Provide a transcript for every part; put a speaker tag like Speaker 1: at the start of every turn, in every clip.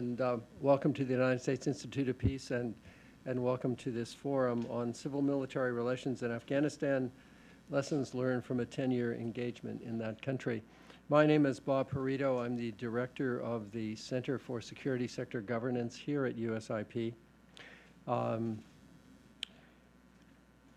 Speaker 1: and welcome to the United States Institute of Peace, and welcome to this forum on civil-military relations in Afghanistan, lessons learned from a 10-year engagement in that country. My name is Bob Perito. I'm the director of the Center for Security Sector Governance here at USIP.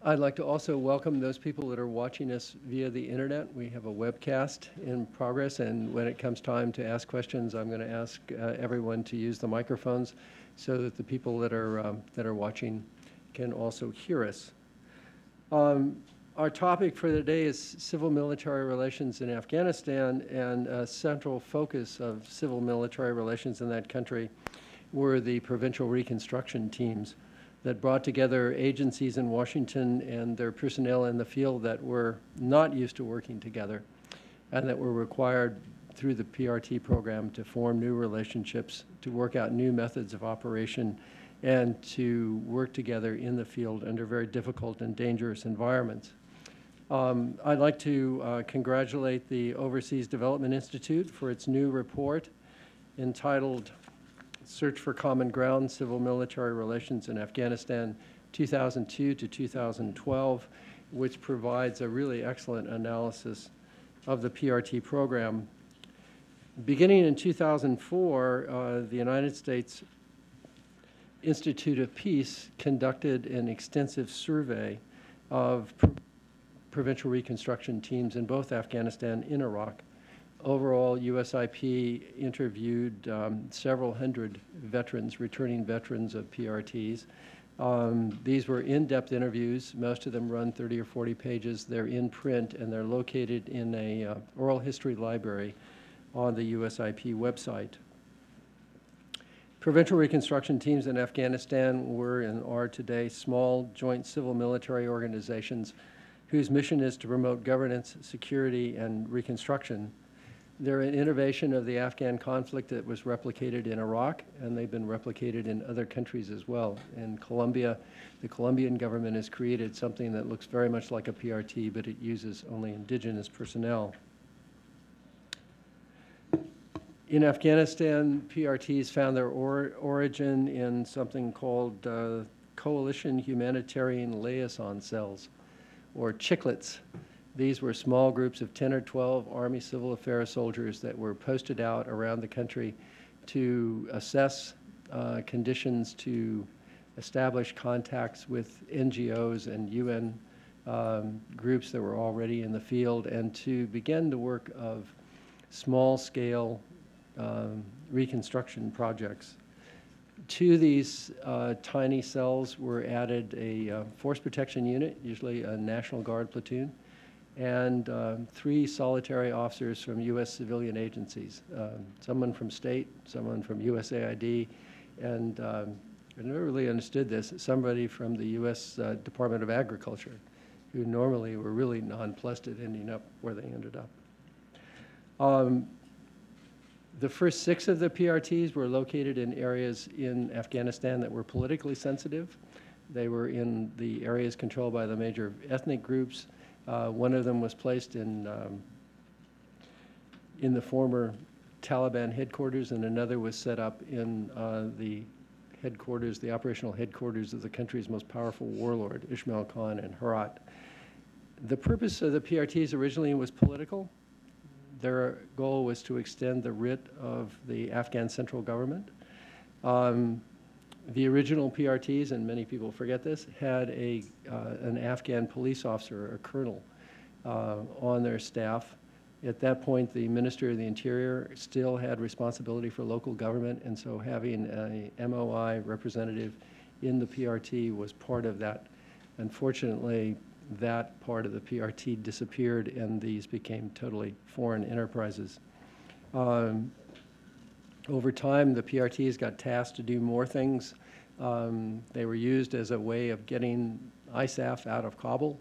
Speaker 1: I'd like to also welcome those people that are watching us via the internet. We have a webcast in progress, and when it comes time to ask questions, I'm going to ask everyone to use the microphones so that the people that are watching can also hear us. Our topic for the day is civil-military relations in Afghanistan, and a central focus of civil-military relations in that country were the provincial reconstruction teams that brought together agencies in Washington and their personnel in the field that were not used to working together and that were required through the PRT program to form new relationships, to work out new methods of operation, and to work together in the field under very difficult and dangerous environments. I'd like to congratulate the Overseas Development Institute for its new report entitled Search for Common Ground, Civil-Military Relations in Afghanistan, 2002 to 2012, which provides a really excellent analysis of the PRT program. Beginning in 2004, the United States Institute of Peace conducted an extensive survey of provincial reconstruction teams in both Afghanistan and Iraq. Overall, USIP interviewed several hundred veterans, returning veterans of PRTs. These were in-depth interviews. Most of them run 30 or 40 pages. They're in print, and they're located in a oral history library on the USIP website. Provincial reconstruction teams in Afghanistan were and are today small joint civil-military organizations whose mission is to promote governance, security, and reconstruction. They're an innovation of the Afghan conflict that was replicated in Iraq, and they've been replicated in other countries as well. In Colombia, the Colombian government has created something that looks very much like a PRT, but it uses only indigenous personnel. In Afghanistan, PRTs found their origin in something called Coalition Humanitarian Liaison Cells, or chiclets. These were small groups of 10 or 12 Army Civil Affairs soldiers that were posted out around the country to assess conditions, to establish contacts with NGOs and UN groups that were already in the field, and to begin the work of small-scale reconstruction projects. To these tiny cells were added a force protection unit, usually a National Guard platoon, and 3 solitary officers from U.S. civilian agencies, someone from state, someone from USAID, and I never really understood this, somebody from the U.S. Department of Agriculture, who normally were really nonplussed at ending up where they ended up. The first 6 of the PRTs were located in areas in Afghanistan that were politically sensitive. They were in the areas controlled by the major ethnic groups. One of them was placed in the former Taliban headquarters, and another was set up in the headquarters, the operational headquarters of the country's most powerful warlord, Ismail Khan in Herat. The purpose of the PRTs originally was political. Their goal was to extend the writ of the Afghan central government. The original PRTs, and many people forget this, had an Afghan police officer, a colonel, on their staff. At that point, the Minister of the Interior still had responsibility for local government, and so having a MOI representative in the PRT was part of that. Unfortunately, that part of the PRT disappeared, and these became totally foreign enterprises. Over time, the PRTs got tasked to do more things. They were used as a way of getting ISAF out of Kabul.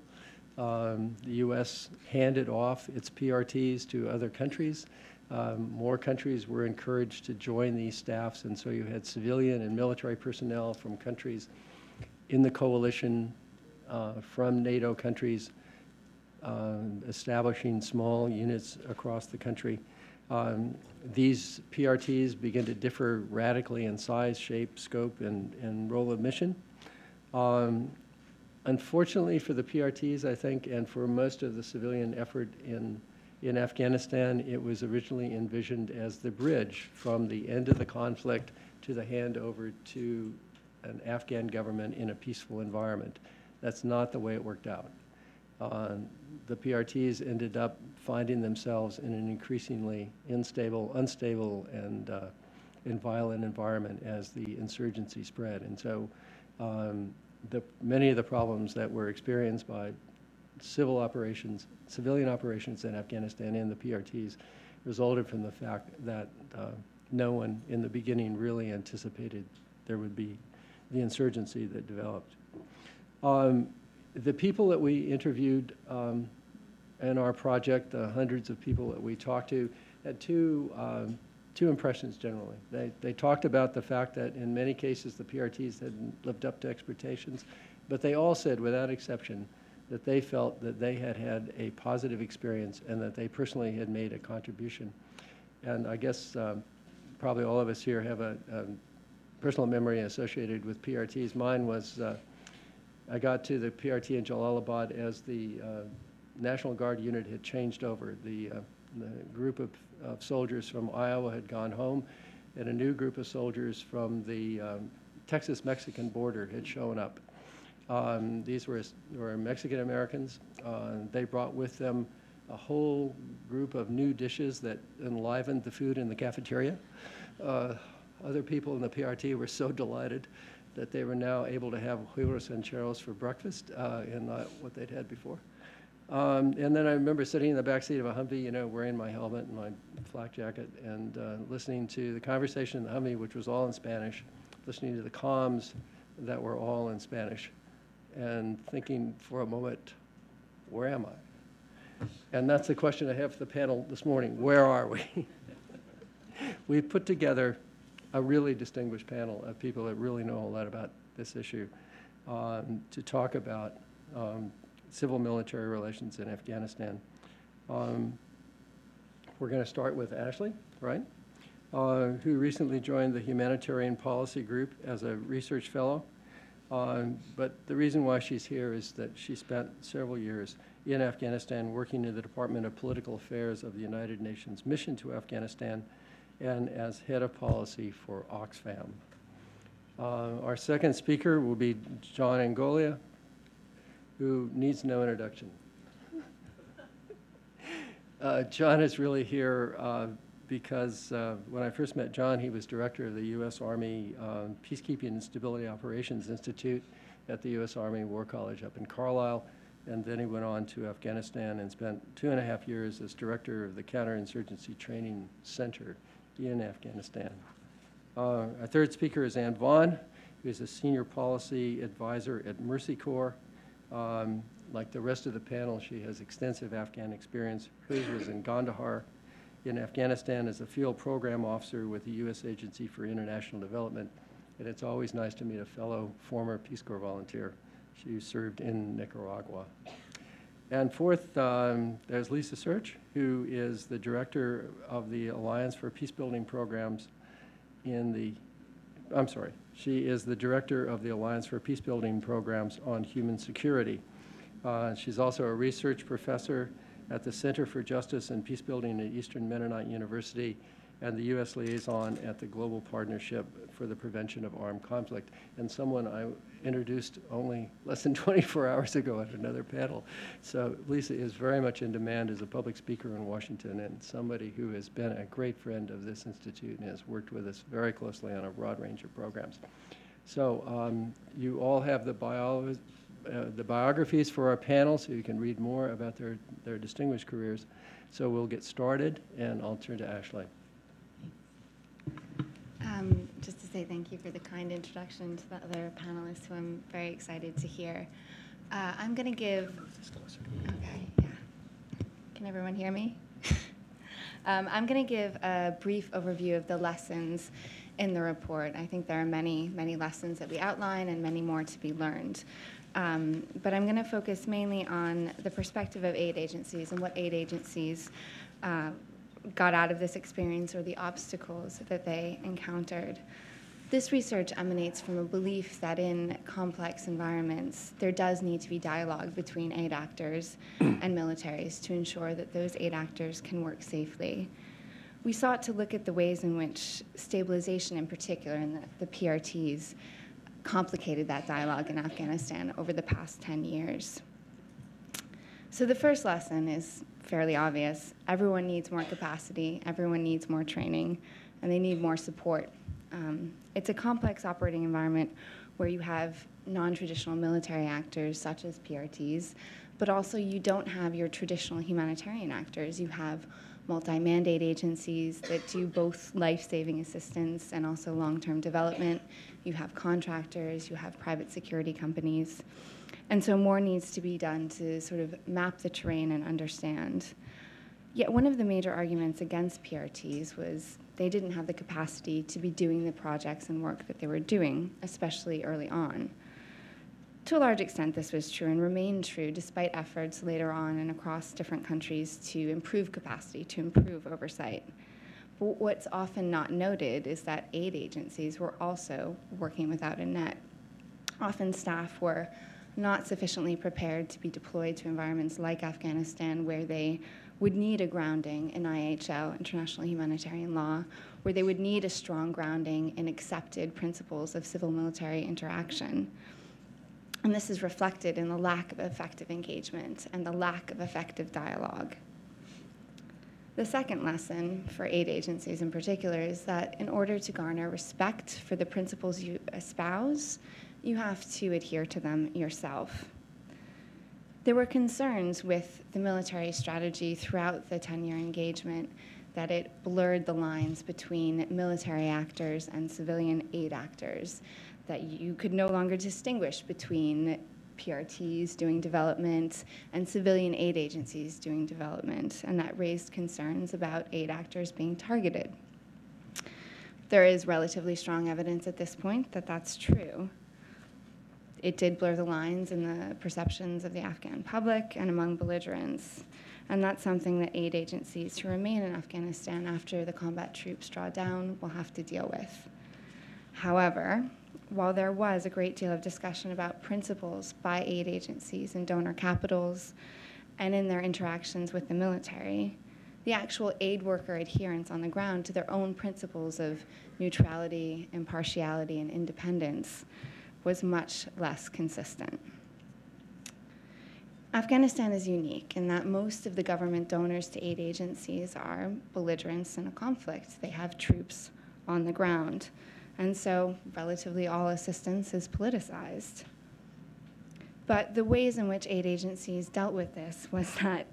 Speaker 1: The U.S. handed off its PRTs to other countries. More countries were encouraged to join these staffs, and so you had civilian and military personnel from countries in the coalition, from NATO countries, establishing small units across the country. These PRTs begin to differ radically in size, shape, scope, and role of mission. Unfortunately for the PRTs, I think, and for most of the civilian effort in Afghanistan, it was originally envisioned as the bridge from the end of the conflict to the handover to an Afghan government in a peaceful environment. That's not the way it worked out. The PRTs ended up finding themselves in an increasingly unstable, and violent environment as the insurgency spread. And so many of the problems that were experienced by civilian operations in Afghanistan and the PRTs resulted from the fact that no one in the beginning really anticipated there would be the insurgency that developed. The people that we interviewed in our project, the hundreds of people that we talked to, had two impressions generally. They talked about the fact that in many cases the PRTs hadn't lived up to expectations, but they all said without exception that they felt that they had had a positive experience and that they personally had made a contribution. And I guess probably all of us here have a personal memory associated with PRTs. Mine was, I got to the PRT in Jalalabad as the National Guard unit had changed over. The group of soldiers from Iowa had gone home, and a new group of soldiers from the Texas-Mexican border had shown up. These were Mexican Americans. They brought with them a whole group of new dishes that enlivened the food in the cafeteria. Other people in the PRT were so delighted that they were now able to have huevos rancheros for breakfast and not what they'd had before. And then I remember sitting in the back seat of a Humvee, you know, wearing my helmet and my flak jacket and listening to the conversation in the Humvee, which was all in Spanish, listening to the comms that were all in Spanish, and thinking for a moment, where am I? And that's the question I have for the panel this morning. Where are we? We've put together a really distinguished panel of people that really know a lot about this issue to talk about civil-military relations in Afghanistan. We're going to start with Ashley, right, who recently joined the Humanitarian Policy Group as a research fellow. But the reason why she's here is that she spent several years in Afghanistan working in the Department of Political Affairs of the United Nations mission to Afghanistan and as head of policy for Oxfam. Our second speaker will be John Angolia, who needs no introduction. John is really here because when I first met John, he was director of the U.S. Army Peacekeeping and Stability Operations Institute at the U.S. Army War College up in Carlisle, and then he went on to Afghanistan and spent 2.5 years as director of the Counterinsurgency Training Center in Afghanistan. Our third speaker is Ann Vaughn, who is a senior policy advisor at Mercy Corps. Like the rest of the panel, she has extensive Afghan experience. Hers was in Kandahar in Afghanistan as a field program officer with the U.S. Agency for International Development. And it's always nice to meet a fellow former Peace Corps volunteer. She served in Nicaragua. And fourth, there's Lisa Search, who is the director of the Alliance for Peacebuilding Programs she is the director of the Alliance for Peacebuilding Programs on Human Security. She's also a research professor at the Center for Justice and Peacebuilding at Eastern Mennonite University and the U.S. liaison at the Global Partnership for the Prevention of Armed Conflict, and someone I introduced only less than 24 hours ago at another panel. So Lisa is very much in demand as a public speaker in Washington and somebody who has been a great friend of this institute and has worked with us very closely on a broad range of programs. So you all have the biographies for our panel, so you can read more about their distinguished careers. So we'll get started, and I'll turn to Ashley.
Speaker 2: Just to say thank you for the kind introduction to the other panelists who I'm very excited to hear. I'm going to give, okay, yeah. Can everyone hear me? I'm going to give a brief overview of the lessons in the report. I think there are many, many lessons that we outline and many more to be learned. But I'm going to focus mainly on the perspective of aid agencies and what aid agencies got out of this experience or the obstacles that they encountered. This research emanates from a belief that in complex environments, there does need to be dialogue between aid actors and militaries to ensure that those aid actors can work safely. We sought to look at the ways in which stabilization in particular, and the PRTs, complicated that dialogue in Afghanistan over the past 10 years. So the first lesson is fairly obvious. Everyone needs more capacity, everyone needs more training, and they need more support. It's a complex operating environment where you have non-traditional military actors such as PRTs, but also you don't have your traditional humanitarian actors. You have multi-mandate agencies that do both life-saving assistance and also long-term development. You have contractors, you have private security companies. And so more needs to be done to sort of map the terrain and understand. Yet one of the major arguments against PRTs was they didn't have the capacity to be doing the projects and work that they were doing, especially early on. To a large extent, this was true and remained true despite efforts later on and across different countries to improve capacity, to improve oversight. But what's often not noted is that aid agencies were also working without a net. Often staff were not sufficiently prepared to be deployed to environments like Afghanistan where they would need a grounding in IHL, international humanitarian law, where they would need a strong grounding in accepted principles of civil-military interaction. And this is reflected in the lack of effective engagement and the lack of effective dialogue. The second lesson for aid agencies in particular is that in order to garner respect for the principles you espouse, you have to adhere to them yourself. There were concerns with the military strategy throughout the 10-year engagement that it blurred the lines between military actors and civilian aid actors, that you could no longer distinguish between PRTs doing development and civilian aid agencies doing development, and that raised concerns about aid actors being targeted. There is relatively strong evidence at this point that that's true. It did blur the lines in the perceptions of the Afghan public and among belligerents, and that's something that aid agencies who remain in Afghanistan after the combat troops draw down will have to deal with. However, while there was a great deal of discussion about principles by aid agencies and donor capitals and in their interactions with the military, the actual aid worker adherence on the ground to their own principles of neutrality, impartiality, and independence was much less consistent. Afghanistan is unique in that most of the government donors to aid agencies are belligerents in a conflict. They have troops on the ground. And so relatively all assistance is politicized. But the ways in which aid agencies dealt with this was that,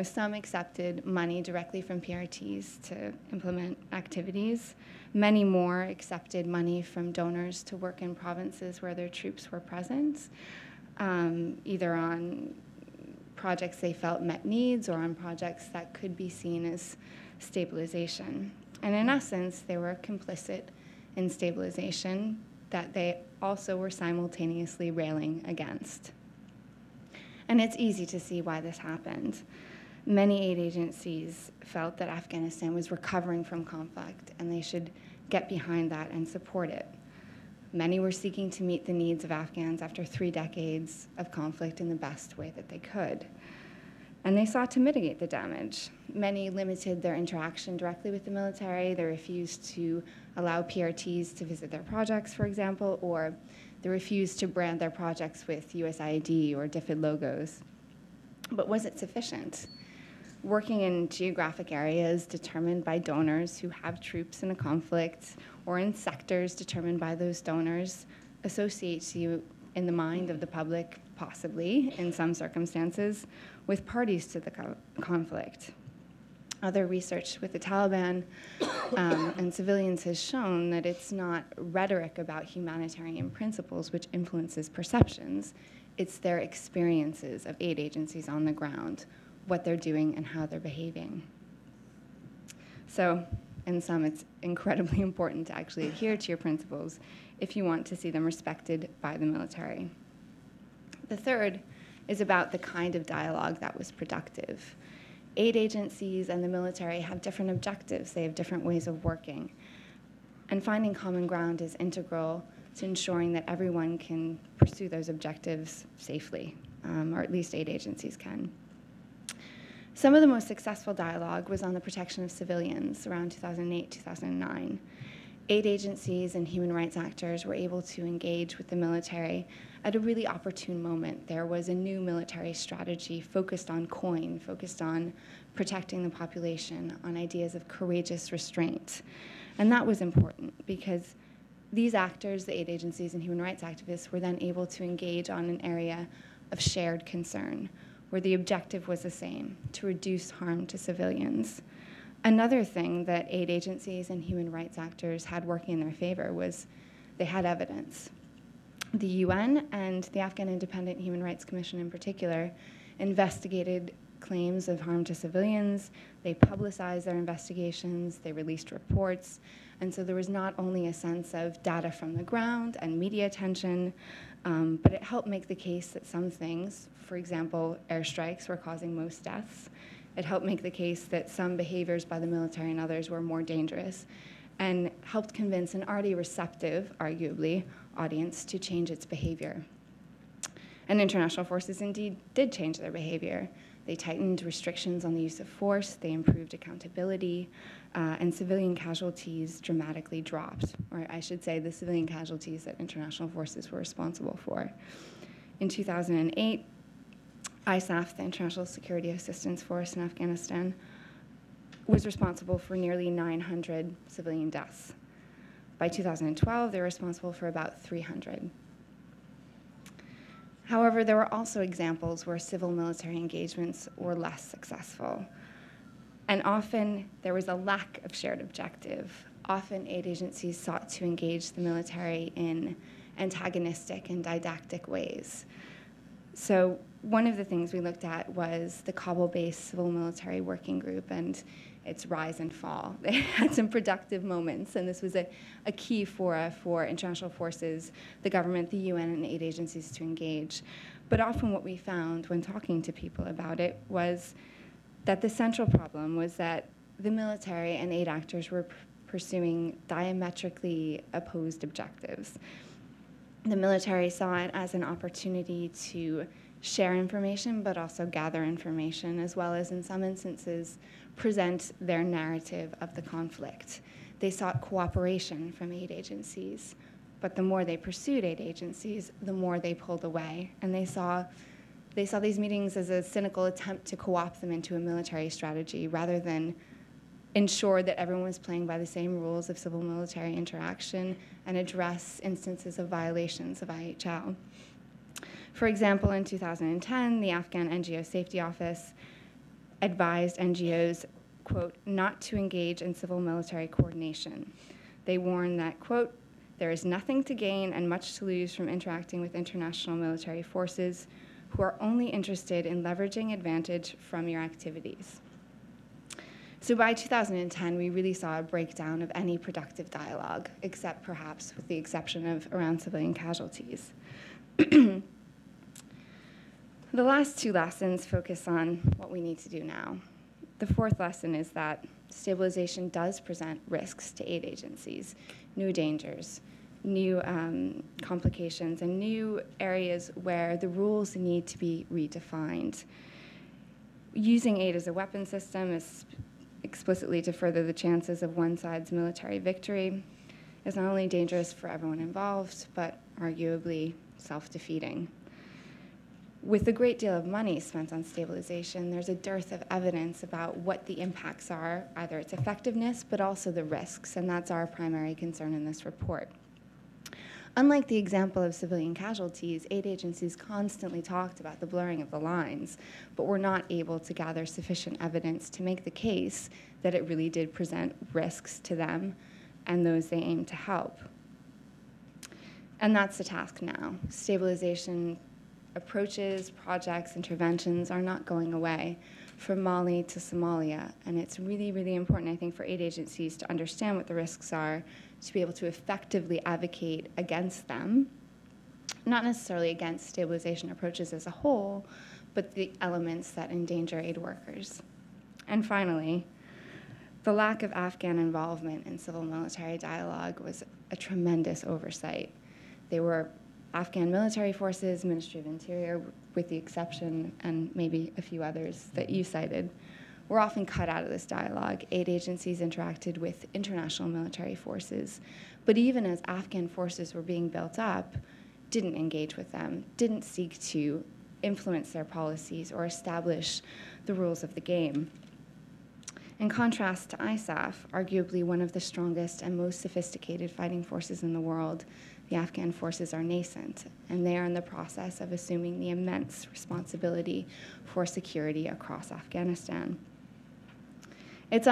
Speaker 2: some accepted money directly from PRTs to implement activities. Many more accepted money from donors to work in provinces where their troops were present, either on projects they felt met needs or on projects that could be seen as stabilization. And in essence, they were complicit in stabilization that they also were simultaneously railing against. And it's easy to see why this happened. Many aid agencies felt that Afghanistan was recovering from conflict and they should get behind that and support it. Many were seeking to meet the needs of Afghans after 3 decades of conflict in the best way that they could. And they sought to mitigate the damage. Many limited their interaction directly with the military. They refused to allow PRTs to visit their projects, for example, or they refused to brand their projects with USIP or DFID logos. But was it sufficient? Working in geographic areas determined by donors who have troops in a conflict or in sectors determined by those donors associates you in the mind of the public, possibly, in some circumstances, with parties to the conflict. Other research with the Taliban and civilians has shown that it's not rhetoric about humanitarian principles which influences perceptions, it's their experiences of aid agencies on the ground, what they're doing and how they're behaving. So, in sum, it's incredibly important to actually adhere to your principles if you want to see them respected by the military. The third is about the kind of dialogue that was productive. aid agencies and the military have different objectives. They have different ways of working. And finding common ground is integral to ensuring that everyone can pursue those objectives safely, or at least aid agencies can. Some of the most successful dialogue was on the protection of civilians around 2008, 2009. Aid agencies and human rights actors were able to engage with the military at a really opportune moment. There was a new military strategy focused on COIN, focused on protecting the population, on ideas of courageous restraint. And that was important because these actors, the aid agencies and human rights activists, were then able to engage on an area of shared concern, where the objective was the same, to reduce harm to civilians. Another thing that aid agencies and human rights actors had working in their favor was they had evidence. The UN and the Afghan Independent Human Rights Commission in particular investigated claims of harm to civilians, they publicized their investigations, they released reports, and so there was not only a sense of data from the ground and media attention, but it helped make the case that some things, for example, airstrikes were causing most deaths. It helped make the case that some behaviors by the military and others were more dangerous, and helped convince an already receptive, arguably, audience to change its behavior. And international forces indeed did change their behavior. They tightened restrictions on the use of force, they improved accountability, and civilian casualties dramatically dropped. Or I should say the civilian casualties that international forces were responsible for. In 2008, ISAF, the International Security Assistance Force in Afghanistan, was responsible for nearly 900 civilian deaths. By 2012, they were responsible for about 300. However, there were also examples where civil-military engagements were less successful. And often, there was a lack of shared objective. Often, aid agencies sought to engage the military in antagonistic and didactic ways. So one of the things we looked at was the Kabul-based civil-military working group and its rise and fall. They had some productive moments, and this was a key fora for international forces, the government, the UN, and aid agencies to engage. But often what we found when talking to people about it was that the central problem was that the military and aid actors were pursuing diametrically opposed objectives. The military saw it as an opportunity to share information, but also gather information, as well as, in some instances, present their narrative of the conflict. They sought cooperation from aid agencies, but the more they pursued aid agencies, the more they pulled away. And they saw these meetings as a cynical attempt to co-opt them into a military strategy rather than ensure that everyone was playing by the same rules of civil-military interaction and address instances of violations of IHL. For example, in 2010, the Afghan NGO Safety Office advised NGOs, quote, not to engage in civil-military coordination. They warned that, quote, there is nothing to gain and much to lose from interacting with international military forces who are only interested in leveraging advantage from your activities. So by 2010, we really saw a breakdown of any productive dialogue, except perhaps with the exception of around civilian casualties. The last two lessons focus on what we need to do now. The fourth lesson is that stabilization does present risks to aid agencies, new dangers, new complications, and new areas where the rules need to be redefined. Using aid as a weapon system is explicitly to further the chances of one side's military victory is not only dangerous for everyone involved, but arguably self-defeating. With a great deal of money spent on stabilization, there's a dearth of evidence about what the impacts are, either its effectiveness, but also the risks, and that's our primary concern in this report. Unlike the example of civilian casualties, aid agencies constantly talked about the blurring of the lines, but were not able to gather sufficient evidence to make the case that it really did present risks to them and those they aimed to help. And that's the task now. Stabilization approaches, projects, interventions are not going away from Mali to Somalia, and it's really, really important, I think, for aid agencies to understand what the risks are, to be able to effectively advocate against them, not necessarily against stabilization approaches as a whole, but the elements that endanger aid workers. And finally, the lack of Afghan involvement in civil-military dialogue was a tremendous oversight. They were Afghan military forces, Ministry of Interior, with the exception, and maybe a few others that you cited, were often cut out of this dialogue. Aid agencies interacted with international military forces, but even as Afghan forces were being built up, didn't engage with them, didn't seek to influence their policies or establish the rules of the game. In contrast to ISAF, arguably one of the strongest and most sophisticated fighting forces in the world, the Afghan forces are nascent, and they are in the process of assuming the immense responsibility for security across Afghanistan. It's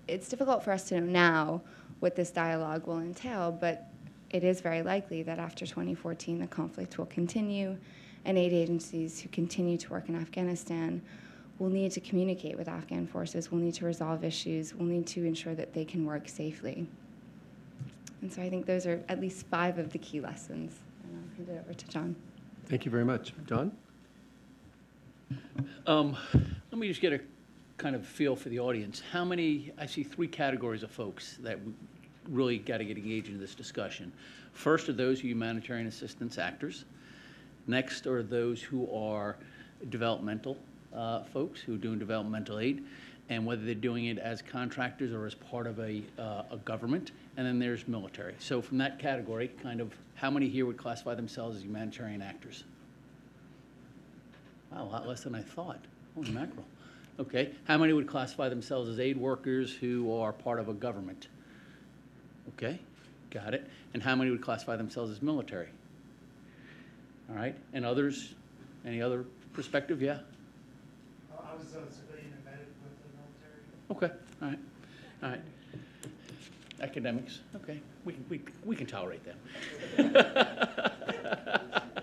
Speaker 2: it's difficult for us to know now what this dialogue will entail, but it is very likely that after 2014, the conflict will continue, and aid agencies who continue to work in Afghanistan will need to communicate with Afghan forces, will need to resolve issues, will need to ensure that they can work safely. And so I think those are at least 5 of the key lessons. And I'll hand it over to John.
Speaker 1: Thank you very much. John?
Speaker 3: Let me just get a kind of feel for the audience. How many, I see 3 categories of folks that really got to get engaged in this discussion. First are those humanitarian assistance actors. Next are those who are developmental folks who are doing developmental aid, and whether they're doing it as contractors or as part of a government. And then there's military. So from that category, kind of how many here would classify themselves as humanitarian actors? Wow, a lot less than I thought. Holy mackerel. Okay, how many would classify themselves as aid workers who are part of a government? Okay, got it. And how many would classify themselves as military? All right, and others, any other perspective? Yeah?
Speaker 4: I was a civilian embedded with the military.
Speaker 3: Okay, all right, all right. Academics, okay, we can tolerate them.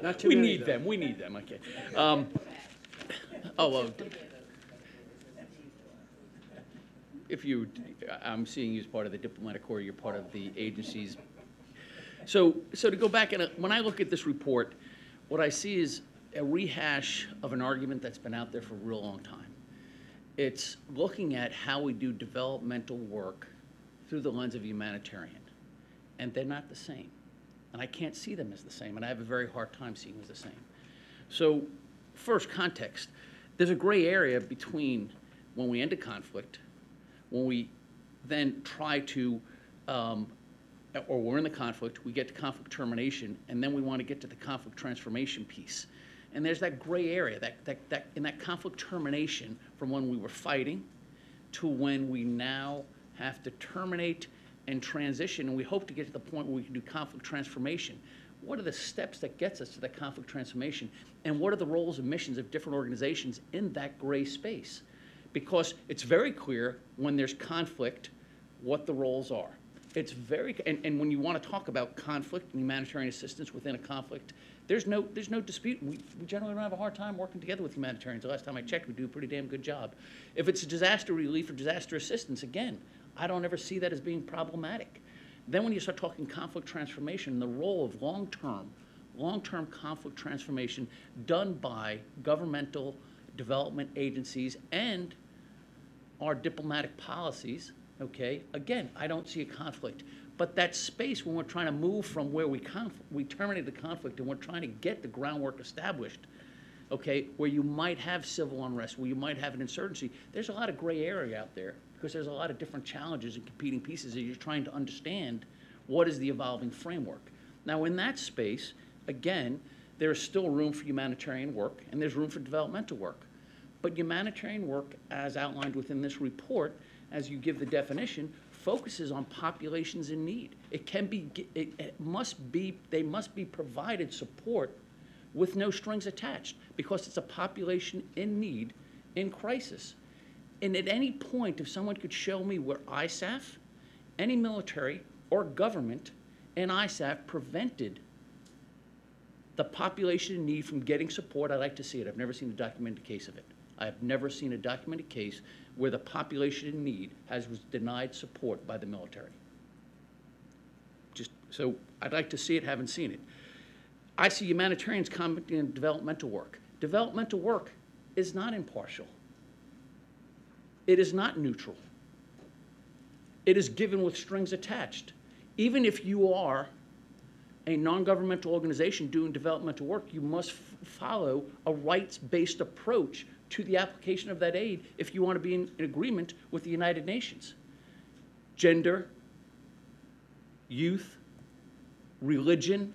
Speaker 1: Not too
Speaker 3: We
Speaker 1: many,
Speaker 3: need
Speaker 1: though.
Speaker 3: them, we need them, okay. If you, I'm seeing you as part of the diplomatic corps, you're part of the agencies. So to go back, and when I look at this report, what I see is a rehash of an argument that's been out there for a real long time. It's looking at how we do developmental work through the lens of humanitarian, and they're not the same. And I can't see them as the same, and I have a very hard time seeing them as the same. So first, context. There's a gray area between when we end a conflict, when we then try to, or we're in the conflict, we get to conflict termination, and then we want to get to the conflict transformation piece. And there's that gray area, that in that conflict termination from when we were fighting to when we now have to terminate and transition, and we hope to get to the point where we can do conflict transformation. What are the steps that gets us to that conflict transformation? And what are the roles and missions of different organizations in that gray space? Because it's very clear when there's conflict what the roles are. It's very, and when you want to talk about conflict and humanitarian assistance within a conflict, there's no dispute. We generally don't have a hard time working together with humanitarians. The last time I checked, we do a pretty damn good job. If it's disaster relief or disaster assistance, again, I don't ever see that as being problematic. Then when you start talking conflict transformation, the role of long-term conflict transformation done by governmental development agencies and our diplomatic policies, okay, again, I don't see a conflict. But that space when we're trying to move from where we terminate the conflict and we're trying to get the groundwork established, okay, where you might have civil unrest, where you might have an insurgency, there's a lot of gray area out there because there's a lot of different challenges and competing pieces that you're trying to understand what is the evolving framework. Now in that space, again, there's still room for humanitarian work and there's room for developmental work. But humanitarian work, as outlined within this report, as you give the definition, focuses on populations in need. They must be provided support with no strings attached because it's a population in need, in crisis. And at any point, if someone could show me where ISAF, any military or government in ISAF prevented the population in need from getting support, I'd like to see it. I've never seen a documented case of it. I have never seen a documented case where the population in need was denied support by the military. So I'd like to see it, haven't seen it. I see humanitarians commenting on developmental work. Developmental work is not impartial. It is not neutral. It is given with strings attached. Even if you are a non-governmental organization doing developmental work, you must follow a rights-based approach to the application of that aid if you want to be in agreement with the United Nations. Gender, youth, religion.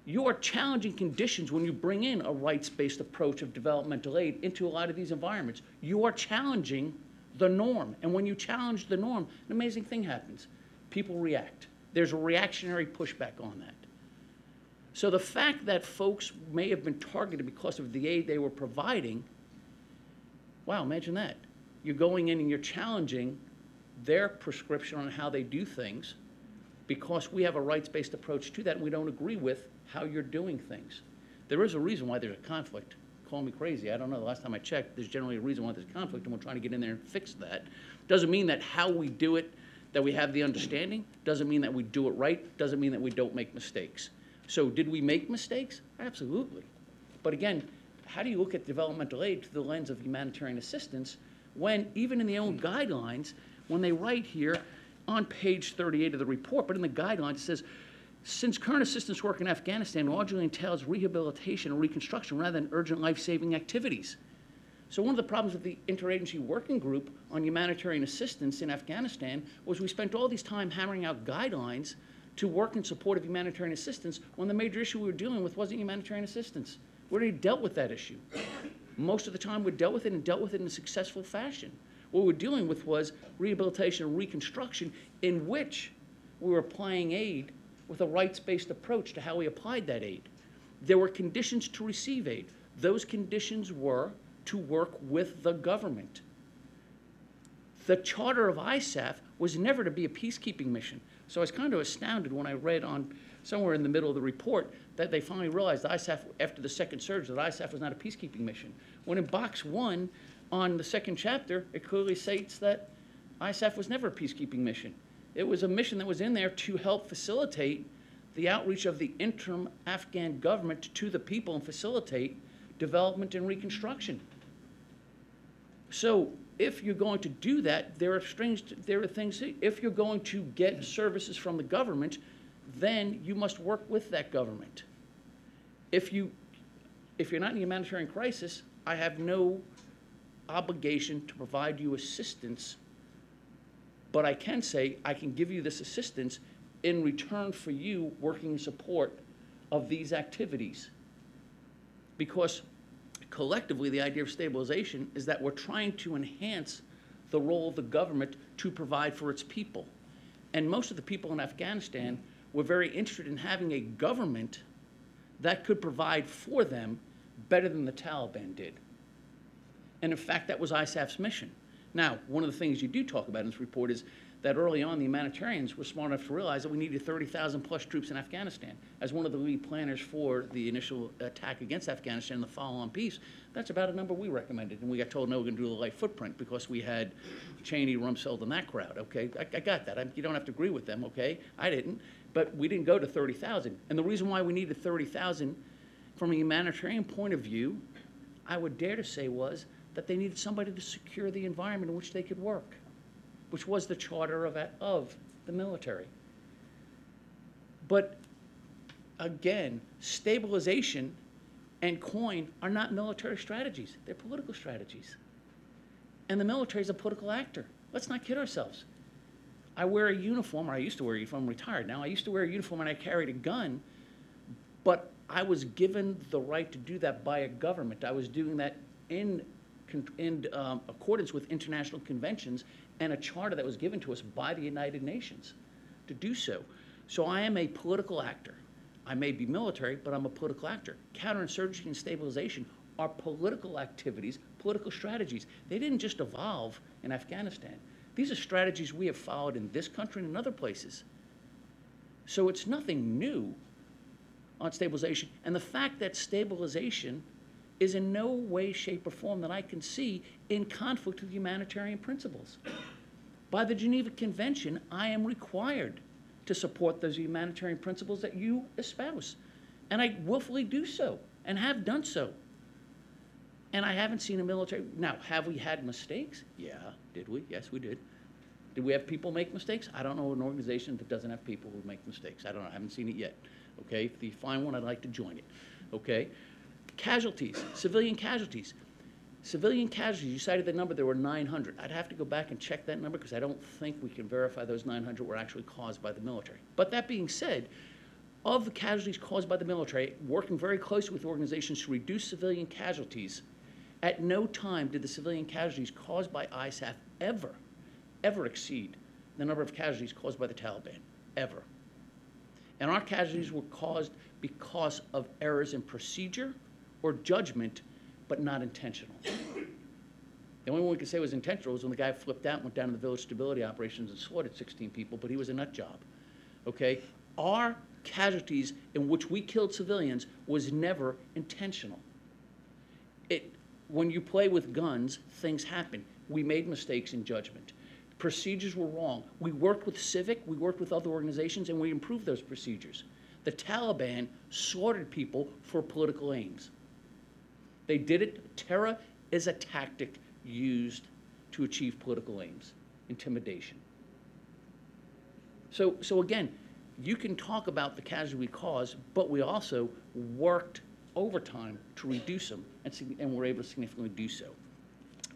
Speaker 3: You are challenging conditions when you bring in a rights-based approach of developmental aid into a lot of these environments. You are challenging the norm. And when you challenge the norm, an amazing thing happens. People react. There's a reactionary pushback on that. So the fact that folks may have been targeted because of the aid they were providing, wow, imagine that. You're going in and you're challenging their prescription on how they do things because we have a rights-based approach to that and we don't agree with how you're doing things. There is a reason why there's a conflict. Call me crazy. I don't know. The last time I checked, there's generally a reason why there's conflict, and we're trying to get in there and fix that. Doesn't mean that how we do it, that we have the understanding. Doesn't mean that we do it right. Doesn't mean that we don't make mistakes. So did we make mistakes? Absolutely. But again, how do you look at developmental aid through the lens of humanitarian assistance when even in the own guidelines, when they write here on page 38 of the report, but in the guidelines it says, since current assistance work in Afghanistan largely entails rehabilitation and reconstruction rather than urgent life-saving activities. So one of the problems with the interagency working group on humanitarian assistance in Afghanistan was we spent all this time hammering out guidelines to work in support of humanitarian assistance when the major issue we were dealing with wasn't humanitarian assistance. We already dealt with that issue. Most of the time we dealt with it and dealt with it in a successful fashion. What we were dealing with was rehabilitation and reconstruction in which we were applying aid with a rights-based approach to how we applied that aid. There were conditions to receive aid. Those conditions were to work with the government. The charter of ISAF was never to be a peacekeeping mission. So I was kind of astounded when I read on somewhere in the middle of the report that they finally realized ISAF, after the second surge, that ISAF was not a peacekeeping mission. When in box 1 on the second chapter, it clearly states that ISAF was never a peacekeeping mission. It was a mission that was in there to help facilitate the outreach of the interim Afghan government to the people and facilitate development and reconstruction. So if you're going to do that, there are things, if you're going to get services from the government, then you must work with that government. If you're not in a humanitarian crisis, I have no obligation to provide you assistance, but I can say I can give you this assistance in return for you working in support of these activities. Because collectively, the idea of stabilization is that we're trying to enhance the role of the government to provide for its people. And most of the people in Afghanistan were very interested in having a government that could provide for them better than the Taliban did. And in fact, that was ISAF's mission. Now, one of the things you do talk about in this report is that early on, the humanitarians were smart enough to realize that we needed 30,000 plus troops in Afghanistan. As one of the lead planners for the initial attack against Afghanistan and the follow-on peace, that's about a number we recommended. And we got told, no, we're going to do the light footprint because we had Cheney, Rumsfeld, and that crowd, okay? I got that. You don't have to agree with them, okay? I didn't. But we didn't go to 30,000. And the reason why we needed 30,000 from a humanitarian point of view, I would dare to say, was that they needed somebody to secure the environment in which they could work, which was the charter of the military. But again, stabilization and coin are not military strategies. They're political strategies. And the military is a political actor. Let's not kid ourselves. I wear a uniform, or I used to wear a uniform, I'm retired now. I used to wear a uniform and I carried a gun, but I was given the right to do that by a government. I was doing that in accordance with international conventions and a charter that was given to us by the United Nations to do so. So I am a political actor. I may be military, but I'm a political actor. Counterinsurgency and stabilization are political activities, political strategies. They didn't just evolve in Afghanistan. These are strategies we have followed in this country and in other places. So it's nothing new on stabilization. And the fact that stabilization is in no way, shape, or form that I can see in conflict with humanitarian principles. By the Geneva Convention, I am required to support those humanitarian principles that you espouse. And I willfully do so, and have done so. And I haven't seen a military, now, have we had mistakes? Yeah, did we? Yes, we did. Did we have people make mistakes? I don't know an organization that doesn't have people who make mistakes. I don't know, I haven't seen it yet. Okay, if you find one, I'd like to join it. Okay? Casualties, civilian casualties. Civilian casualties, you cited the number, there were 900. I'd have to go back and check that number because I don't think we can verify those 900 were actually caused by the military. But that being said, of the casualties caused by the military, working very closely with organizations to reduce civilian casualties, at no time did the civilian casualties caused by ISAF ever exceed the number of casualties caused by the Taliban, ever. And our casualties were caused because of errors in procedure or judgment, but not intentional. The only one we could say was intentional was when the guy flipped out and went down to the village stability operations and slaughtered 16 people, but he was a nut job, okay? Our casualties in which we killed civilians was never intentional. When you play with guns, things happen. We made mistakes in judgment. Procedures were wrong. We worked with Civic, we worked with other organizations, and we improved those procedures. The Taliban slaughtered people for political aims. They did it. Terror is a tactic used to achieve political aims, intimidation. So again, you can talk about the casualty we caused, but we also worked overtime to reduce them, and we're able to significantly do so.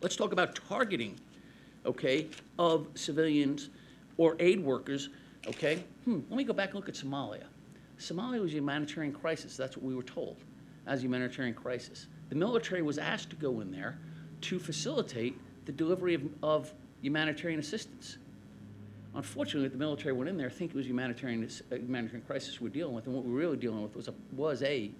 Speaker 3: Let's talk about targeting, okay, of civilians or aid workers, okay? Let me go back and look at Somalia. Somalia was a humanitarian crisis. That's what we were told as a humanitarian crisis. The military was asked to go in there to facilitate the delivery of humanitarian assistance. Unfortunately, the military went in there thinking it was a humanitarian crisis we're dealing with, and what we're really dealing with was a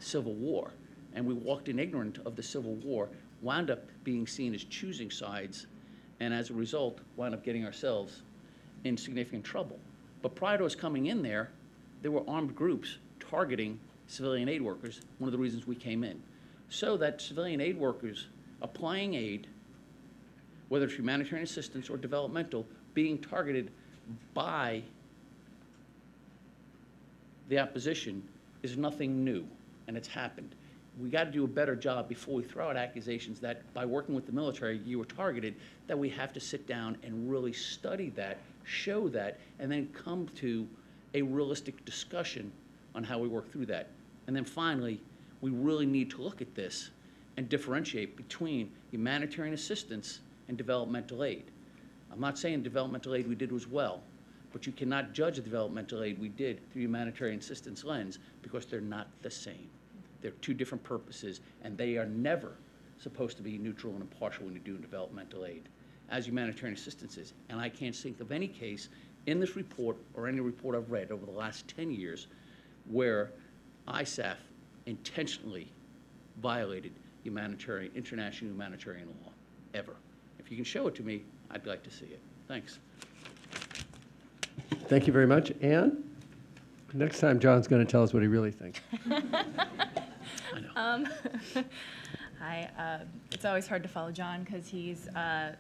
Speaker 3: civil war. And we walked in ignorant of the civil war, wound up being seen as choosing sides, and as a result, wound up getting ourselves in significant trouble. But prior to us coming in there were armed groups targeting civilian aid workers, one of the reasons we came in. So that civilian aid workers applying aid, whether it's humanitarian assistance or developmental, being targeted by the opposition is nothing new, and it's happened. We got to do a better job before we throw out accusations that by working with the military you were targeted, that we have to sit down and really study that, show that, and then come to a realistic discussion on how we work through that. And then finally, we really need to look at this and differentiate between humanitarian assistance and developmental aid. I'm not saying developmental aid we did was well, but you cannot judge the developmental aid we did through humanitarian assistance lens because they're not the same. They're two different purposes, and they are never supposed to be neutral and impartial when you do developmental aid, as humanitarian assistance is. And I can't think of any case in this report or any report I've read over the last 10 years where ISAF intentionally violated international humanitarian law, ever. If you can show it to me, I'd like to see it. Thanks.
Speaker 1: Thank you very much. Anne? Next time, John's going to tell us what he really thinks.
Speaker 3: I know.
Speaker 5: Hi. It's always hard to follow John because he's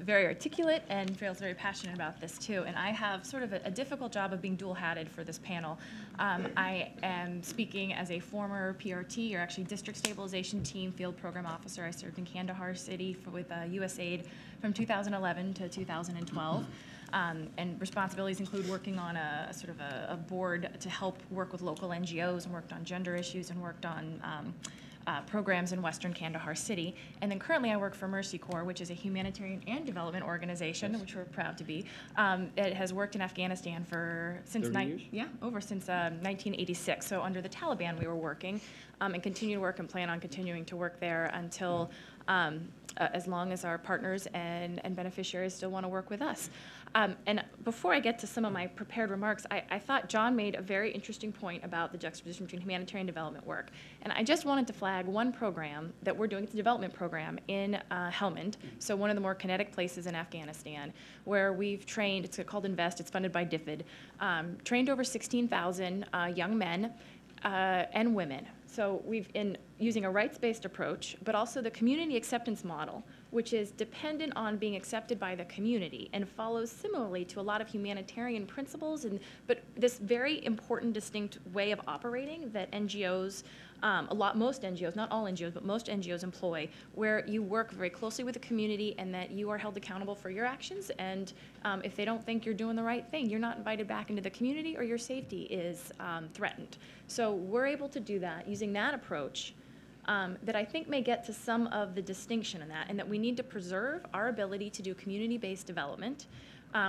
Speaker 5: very articulate and feels very passionate about this too. And I have sort of a difficult job of being dual-hatted for this panel. I am speaking as a former PRT, or actually District Stabilization Team Field Program Officer. I served in Kandahar City with USAID from 2011 to 2012. And responsibilities include working on a sort of a board to help work with local NGOs, and worked on gender issues, and worked on programs in Western Kandahar City. And then currently I work for Mercy Corps, which is a humanitarian and development organization, which we're proud to be. It has worked in Afghanistan since 1986. So under the Taliban we were working, and continue to work and plan on continuing to work there until as long as our partners and beneficiaries still want to work with us. And before I get to some of my prepared remarks, I thought John made a very interesting point about the juxtaposition between humanitarian development work. And I just wanted to flag one program that we're doing. It's a development program in Helmand, so one of the more kinetic places in Afghanistan, where we've trained, it's called Invest, it's funded by DFID, trained over 16,000 young men and women. So we've been using a rights-based approach, but also the community acceptance model, which is dependent on being accepted by the community and follows similarly to a lot of humanitarian principles, but this very important, distinct way of operating that NGOs most NGOs, not all NGOs, but most NGOs employ, where you work very closely with the community and that you are held accountable for your actions. And if they don't think you're doing the right thing, you're not invited back into the community or your safety is threatened. So we're able to do that using that approach that I think may get to some of the distinction in that, and that we need to preserve our ability to do community-based development,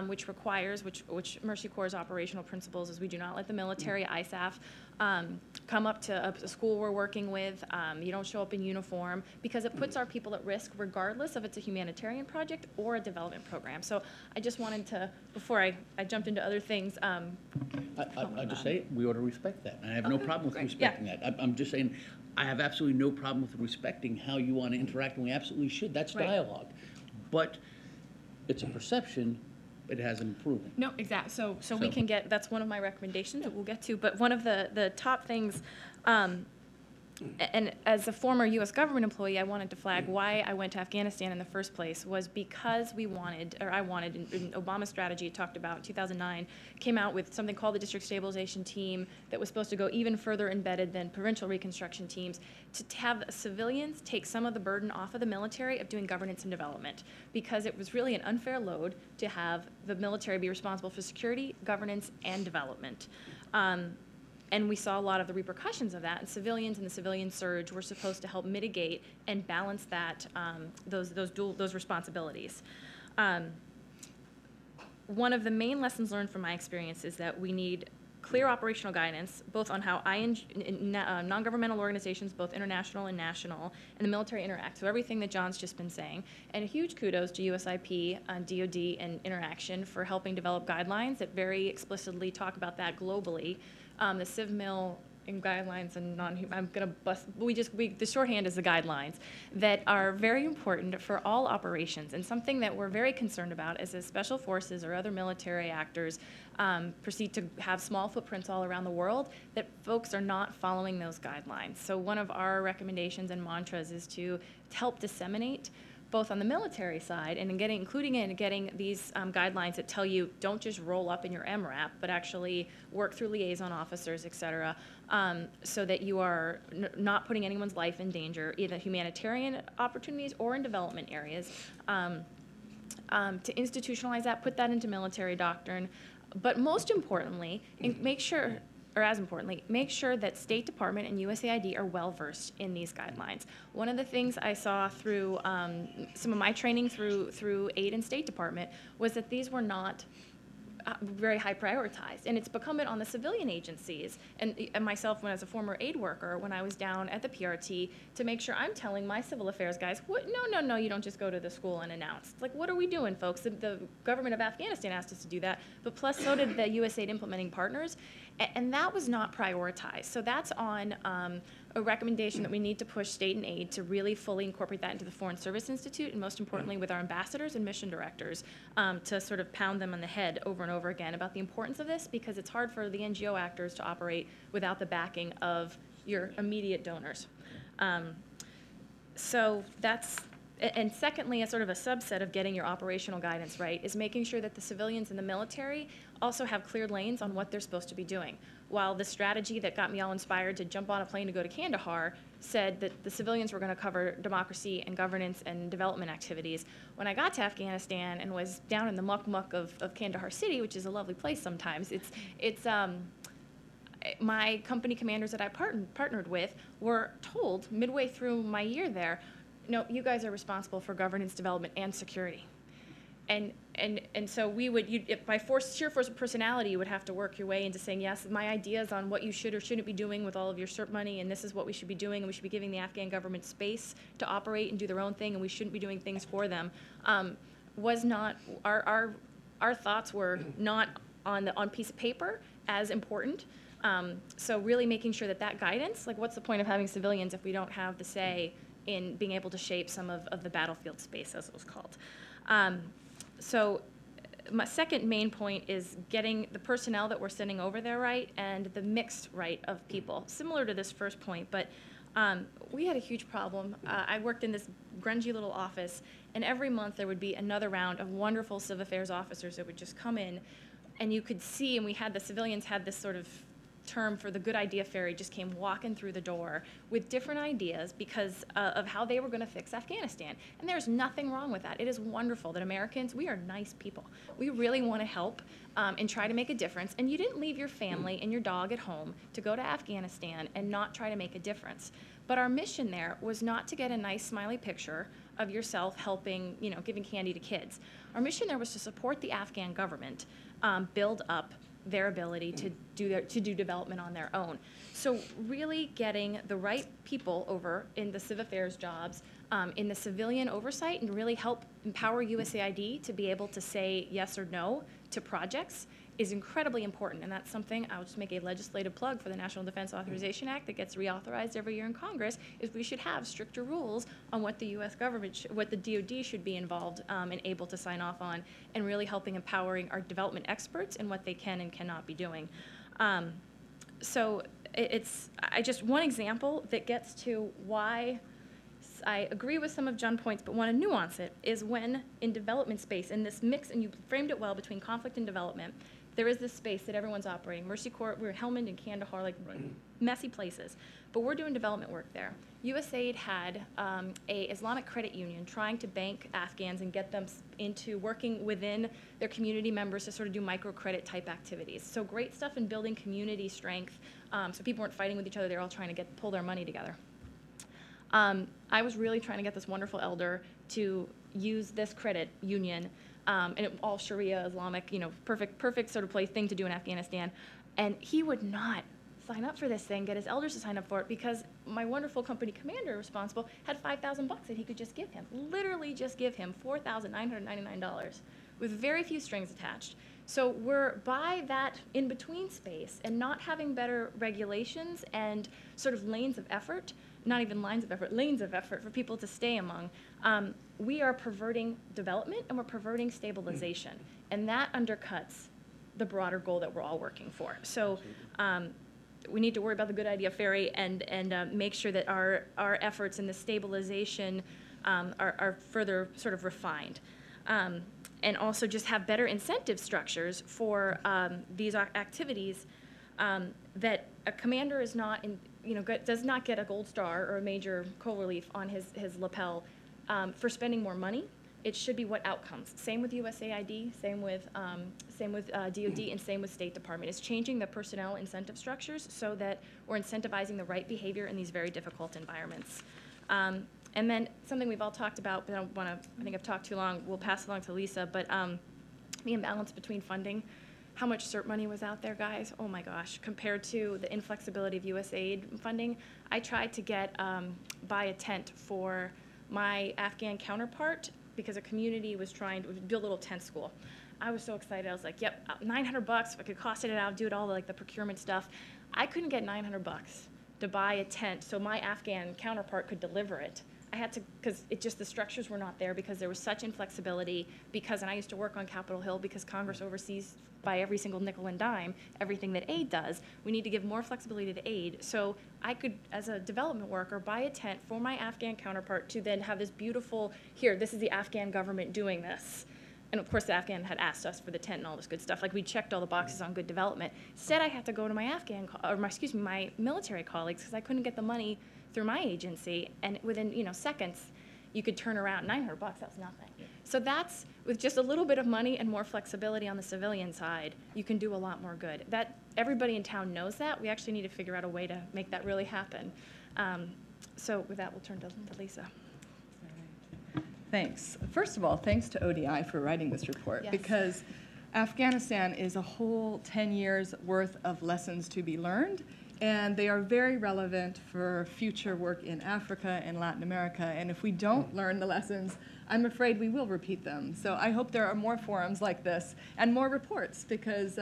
Speaker 5: which requires, which Mercy Corps' operational principles is we do not let the military, ISAF, come up to a school we're working with. You don't show up in uniform, because it puts our people at risk regardless if it's a humanitarian project or a development program. So I just wanted to, before I jumped into other things.
Speaker 3: I just say, we ought to respect that. And I have no
Speaker 5: Okay,
Speaker 3: problem with
Speaker 5: great.
Speaker 3: respecting that. I'm just saying, I have absolutely no problem with respecting how you want to interact, and we absolutely should. That's
Speaker 5: Right.
Speaker 3: dialogue. But it's a perception, it hasn't proven.
Speaker 5: No, exactly. So we
Speaker 3: So-
Speaker 5: can get, that's one of my recommendations that we'll get to. But one of the top things, and as a former U.S. government employee, I wanted to flag why I went to Afghanistan in the first place was because I wanted, in Obama's strategy, it talked about 2009, came out with something called the District Stabilization Team that was supposed to go even further embedded than provincial reconstruction teams, to have civilians take some of the burden off of the military of doing governance and development, because it was really an unfair load to have the military be responsible for security, governance, and development. And we saw a lot of the repercussions of that, and civilians and the civilian surge were supposed to help mitigate and balance that, those responsibilities. One of the main lessons learned from my experience is that we need clear operational guidance, both on how non-governmental organizations, both international and national, and the military interact. So everything that John's just been saying. And a huge kudos to USIP, DoD, and Interaction for helping develop guidelines that very explicitly talk about that globally. The CivMil and guidelines and I'm gonna bust, the shorthand is the guidelines that are very important for all operations, and something that we're very concerned about is as special forces or other military actors proceed to have small footprints all around the world, that folks are not following those guidelines. So one of our recommendations and mantras is to help disseminate both on the military side and in getting these guidelines that tell you don't just roll up in your MRAP, but actually work through liaison officers, et cetera, so that you are not putting anyone's life in danger, either humanitarian opportunities or in development areas. To institutionalize that, put that into military doctrine, but most importantly, make sure that State Department and USAID are well-versed in these guidelines. One of the things I saw through some of my training through aid and State Department was that these were not very high prioritized, and it's incumbent on the civilian agencies and myself, when as a former aid worker, when I was down at the PRT, to make sure I'm telling my civil affairs guys, no, you don't just go to the school and announce. Like, what are we doing, folks? The government of Afghanistan asked us to do that, but plus so did the USAID implementing partners, and that was not prioritized. So that's on a recommendation that we need to push state and aid to really fully incorporate that into the Foreign Service Institute, and most importantly with our ambassadors and mission directors, to sort of pound them on the head over and over again about the importance of this, because it's hard for the NGO actors to operate without the backing of your immediate donors. So that's, and secondly, a sort of a subset of getting your operational guidance right is making sure that the civilians and the military also have cleared lanes on what they're supposed to be doing. While the strategy that got me all inspired to jump on a plane to go to Kandahar said that the civilians were going to cover democracy and governance and development activities, when I got to Afghanistan and was down in the muck of Kandahar City, which is a lovely place sometimes, my company commanders that I partnered with were told midway through my year there, no, you guys are responsible for governance, development, and security. And so by sheer force of personality, you would have to work your way into saying, yes, my ideas on what you should or shouldn't be doing with all of your CERT money, and this is what we should be doing, and we should be giving the Afghan government space to operate and do their own thing, and we shouldn't be doing things for them, was not, our thoughts were not on piece of paper as important. So really making sure that guidance, like what's the point of having civilians if we don't have the say in being able to shape some of the battlefield space, as it was called. So my second main point is getting the personnel that we're sending over there right, and the mixed right of people. Similar to this first point, but we had a huge problem. I worked in this grungy little office, and every month there would be another round of wonderful civil affairs officers that would just come in, and you could see, and the civilians had this sort of term for the Good Idea Fairy just came walking through the door with different ideas because of how they were going to fix Afghanistan. And there's nothing wrong with that. It is wonderful that Americans, we are nice people. We really want to help and try to make a difference. And you didn't leave your family and your dog at home to go to Afghanistan and not try to make a difference. But our mission there was not to get a nice smiley picture of yourself helping, you know, giving candy to kids. Our mission there was to support the Afghan government build up their ability to do development on their own. So really getting the right people over in the civ affairs jobs, in the civilian oversight, and really help empower USAID to be able to say yes or no to projects is incredibly important. And that's something, I'll just make a legislative plug for the National Defense Authorization Act that gets reauthorized every year in Congress, is we should have stricter rules on what the US government, what the DoD should be involved and able to sign off on, and really helping empowering our development experts in what they can and cannot be doing. So it's just one example that gets to why I agree with some of John's points, but want to nuance it, is when in development space, in this mix, and you framed it well, between conflict and development, there is this space that everyone's operating. Mercy Corps, we're in Helmand and Kandahar, like messy places, but we're doing development work there. USAID had a Islamic credit union trying to bank Afghans and get them into working within their community members to sort of do microcredit type activities. So great stuff in building community strength, so people weren't fighting with each other, they were all trying to pull their money together. I was really trying to get this wonderful elder to use this credit union, and it, all Sharia, Islamic, you know, perfect sort of thing to do in Afghanistan. And he would not sign up for this thing, get his elders to sign up for it, because my wonderful company commander responsible had $5,000 that he could just give him, literally just give him $4,999 with very few strings attached. So we're by that in-between space and not having better regulations and sort of lanes of effort, not even lines of effort, lanes of effort for people to stay among, we are perverting development and we're perverting stabilization. And that undercuts the broader goal that we're all working for. So we need to worry about the Good Idea Fairy and make sure that our efforts in the stabilization are further sort of refined. And also just have better incentive structures for these activities that a commander is not in, does not get a gold star or a major co-relief on his lapel for spending more money. It should be what outcomes. Same with USAID, same with DoD, and same with State Department. It's changing the personnel incentive structures so that we're incentivizing the right behavior in these very difficult environments. And then something we've all talked about, but I think I've talked too long, we'll pass it along to Lisa, but the imbalance between funding. How much CERT money was out there, guys? Oh my gosh, compared to the inflexibility of USAID funding. I tried to buy a tent for my Afghan counterpart because a community was trying to build a little tent school. I was so excited. I was like, yep, $900, if I could cost it out, do it all the procurement stuff. I couldn't get $900 to buy a tent so my Afghan counterpart could deliver it. I had to, because the structures were not there because there was such inflexibility and I used to work on Capitol Hill because Congress oversees by every single nickel and dime everything that aid does. We need to give more flexibility to aid. So I could, as a development worker, buy a tent for my Afghan counterpart to then have this beautiful, here, this is the Afghan government doing this. And of course, the Afghan had asked us for the tent and all this good stuff. Like, we checked all the boxes on good development. Instead, I had to go to my military colleagues because I couldn't get the money through my agency, and within seconds, you could turn around. $900, that's nothing. Yeah. So that's, with just a little bit of money and more flexibility on the civilian side, you can do a lot more good. That everybody in town knows that. We actually need to figure out a way to make that really happen. So with that, we'll turn to Lisa.
Speaker 6: Thanks. First of all, thanks to ODI for writing this report,
Speaker 5: yes,
Speaker 6: because Afghanistan is a whole 10 years worth of lessons to be learned, and they are very relevant for future work in Africa and Latin America. And if we don't learn the lessons, I'm afraid we will repeat them. So I hope there are more forums like this and more reports, because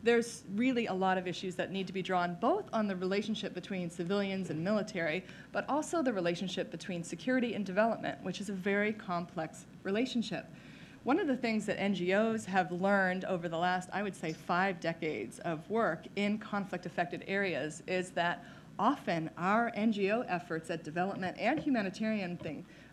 Speaker 6: there's really a lot of issues that need to be drawn, both on the relationship between civilians and military, but also the relationship between security and development, which is a very complex relationship. One of the things that NGOs have learned over the last, I would say, 5 decades of work in conflict-affected areas is that often our NGO efforts at development and humanitarian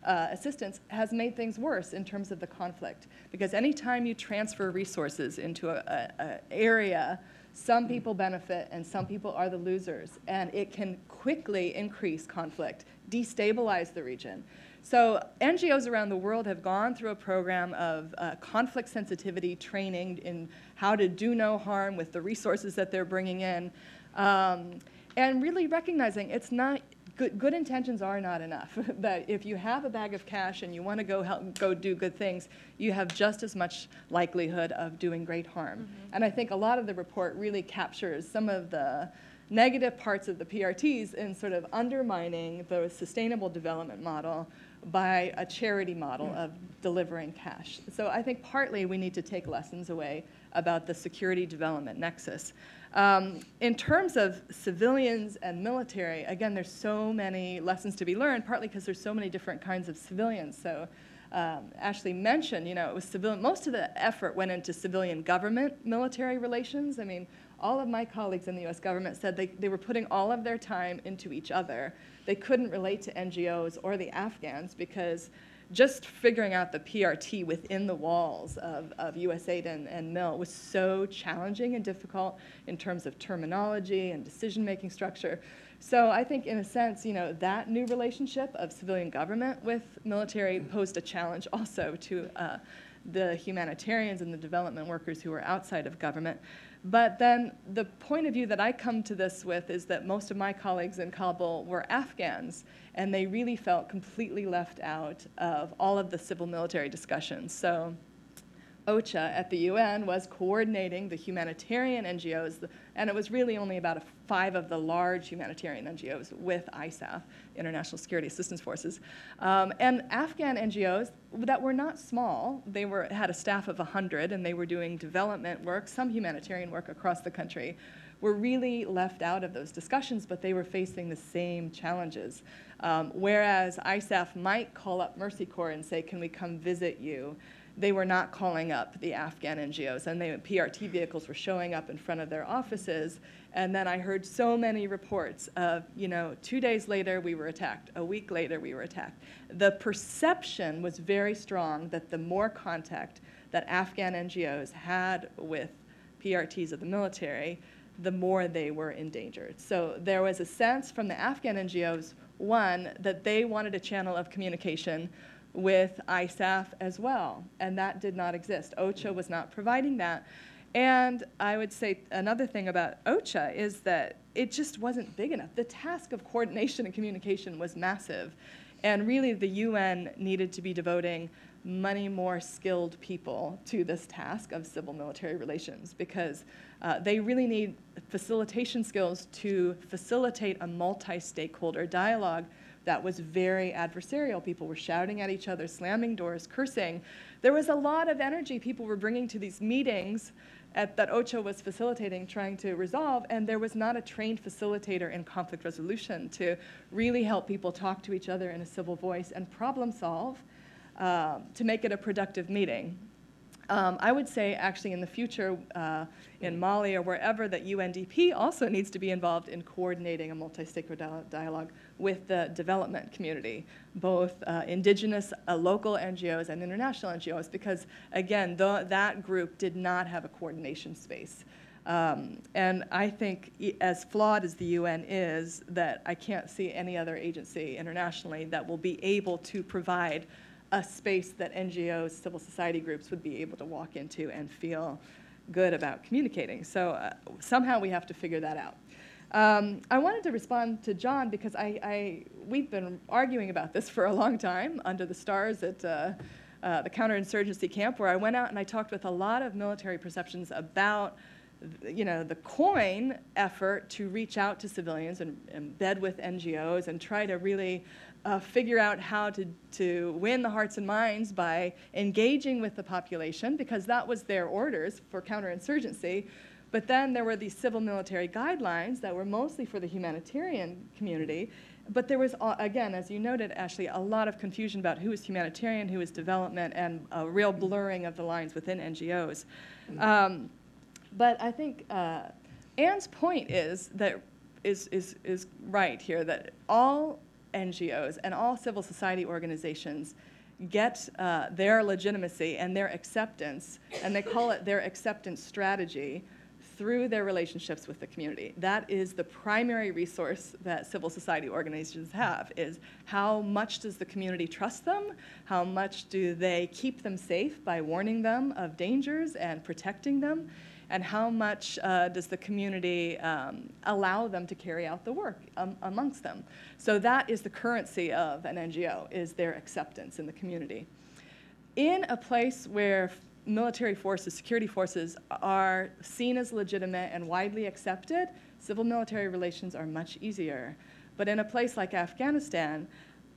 Speaker 6: assistance has made things worse in terms of the conflict. Because anytime you transfer resources into an area, some people benefit and some people are the losers. And it can quickly increase conflict, destabilize the region. So NGOs around the world have gone through a program of conflict sensitivity training in how to do no harm with the resources that they're bringing in, and really recognizing it's not, good intentions are not enough. That if you have a bag of cash and you want to go do good things, you have just as much likelihood of doing great harm. Mm-hmm. And I think a lot of the report really captures some of the negative parts of the PRTs in sort of undermining the sustainable development model by a charity model of delivering cash. So I think partly we need to take lessons away about the security development nexus. In terms of civilians and military, again, there's so many lessons to be learned, partly because there's so many different kinds of civilians. So Ashley mentioned, it was civilian, most of the effort went into civilian government-military relations. I mean, all of my colleagues in the US government said they were putting all of their time into each other. They couldn't relate to NGOs or the Afghans because just figuring out the PRT within the walls of USAID and MIL was so challenging and difficult in terms of terminology and decision-making structure. So I think, in a sense, that new relationship of civilian government with military posed a challenge also to the humanitarians and the development workers who are outside of government. But then the point of view that I come to this with is that most of my colleagues in Kabul were Afghans, and they really felt completely left out of all of the civil military discussions. So OCHA at the UN was coordinating the humanitarian NGOs, and it was really only about 5 of the large humanitarian NGOs with ISAF, International Security Assistance Forces. And Afghan NGOs that were not small, they had a staff of 100, and they were doing development work, some humanitarian work across the country, were really left out of those discussions, but they were facing the same challenges. Whereas ISAF might call up Mercy Corps and say, can we come visit you? They were not calling up the Afghan NGOs, and PRT vehicles were showing up in front of their offices. And then I heard so many reports of, 2 days later we were attacked, a week later we were attacked. The perception was very strong that the more contact that Afghan NGOs had with PRTs of the military, the more they were endangered. So there was a sense from the Afghan NGOs, one, that they wanted a channel of communication with ISAF as well, and that did not exist. OCHA was not providing that. And I would say another thing about OCHA is that it just wasn't big enough. The task of coordination and communication was massive, and really the UN needed to be devoting many more skilled people to this task of civil-military relations, because they really need facilitation skills to facilitate a multi-stakeholder dialogue that was very adversarial. People were shouting at each other, slamming doors, cursing. There was a lot of energy people were bringing to these meetings that OCHA was facilitating, trying to resolve, and there was not a trained facilitator in conflict resolution to really help people talk to each other in a civil voice and problem solve to make it a productive meeting. I would say, actually, in the future, in Mali or wherever, that UNDP also needs to be involved in coordinating a multi-stakeholder dialogue with the development community, both indigenous, local NGOs and international NGOs, because, again, that group did not have a coordination space. And I think, as flawed as the UN is, that I can't see any other agency internationally that will be able to provide a space that NGOs, civil society groups would be able to walk into and feel good about communicating. So somehow we have to figure that out. I wanted to respond to John because we've been arguing about this for a long time under the stars at the counterinsurgency camp, where I went out and I talked with a lot of military perceptions about the COIN effort to reach out to civilians and embed with NGOs and try to really figure out how to win the hearts and minds by engaging with the population, because that was their orders for counterinsurgency. But then there were these civil military guidelines that were mostly for the humanitarian community. But there was, again, as you noted, Ashley, a lot of confusion about who is humanitarian, who is development, and a real blurring of the lines within NGOs. But I think Anne's point is that is right here, that all NGOs and all civil society organizations get their legitimacy and their acceptance, and they call it their acceptance strategy, through their relationships with the community. That is the primary resource that civil society organizations have, is how much does the community trust them? How much do they keep them safe by warning them of dangers and protecting them? And how much does the community allow them to carry out the work amongst them? So that is the currency of an NGO, is their acceptance in the community. In a place where military forces, security forces, are seen as legitimate and widely accepted, civil-military relations are much easier. But in a place like Afghanistan,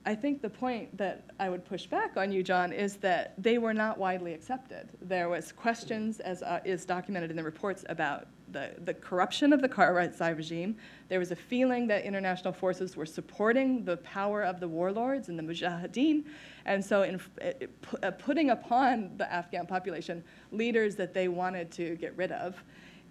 Speaker 6: I think the point that I would push back on you, John, is that they were not widely accepted. There was questions, as is documented in the reports, about the corruption of the Karzai regime. There was a feeling that international forces were supporting the power of the warlords and the mujahideen, and so putting upon the Afghan population leaders that they wanted to get rid of.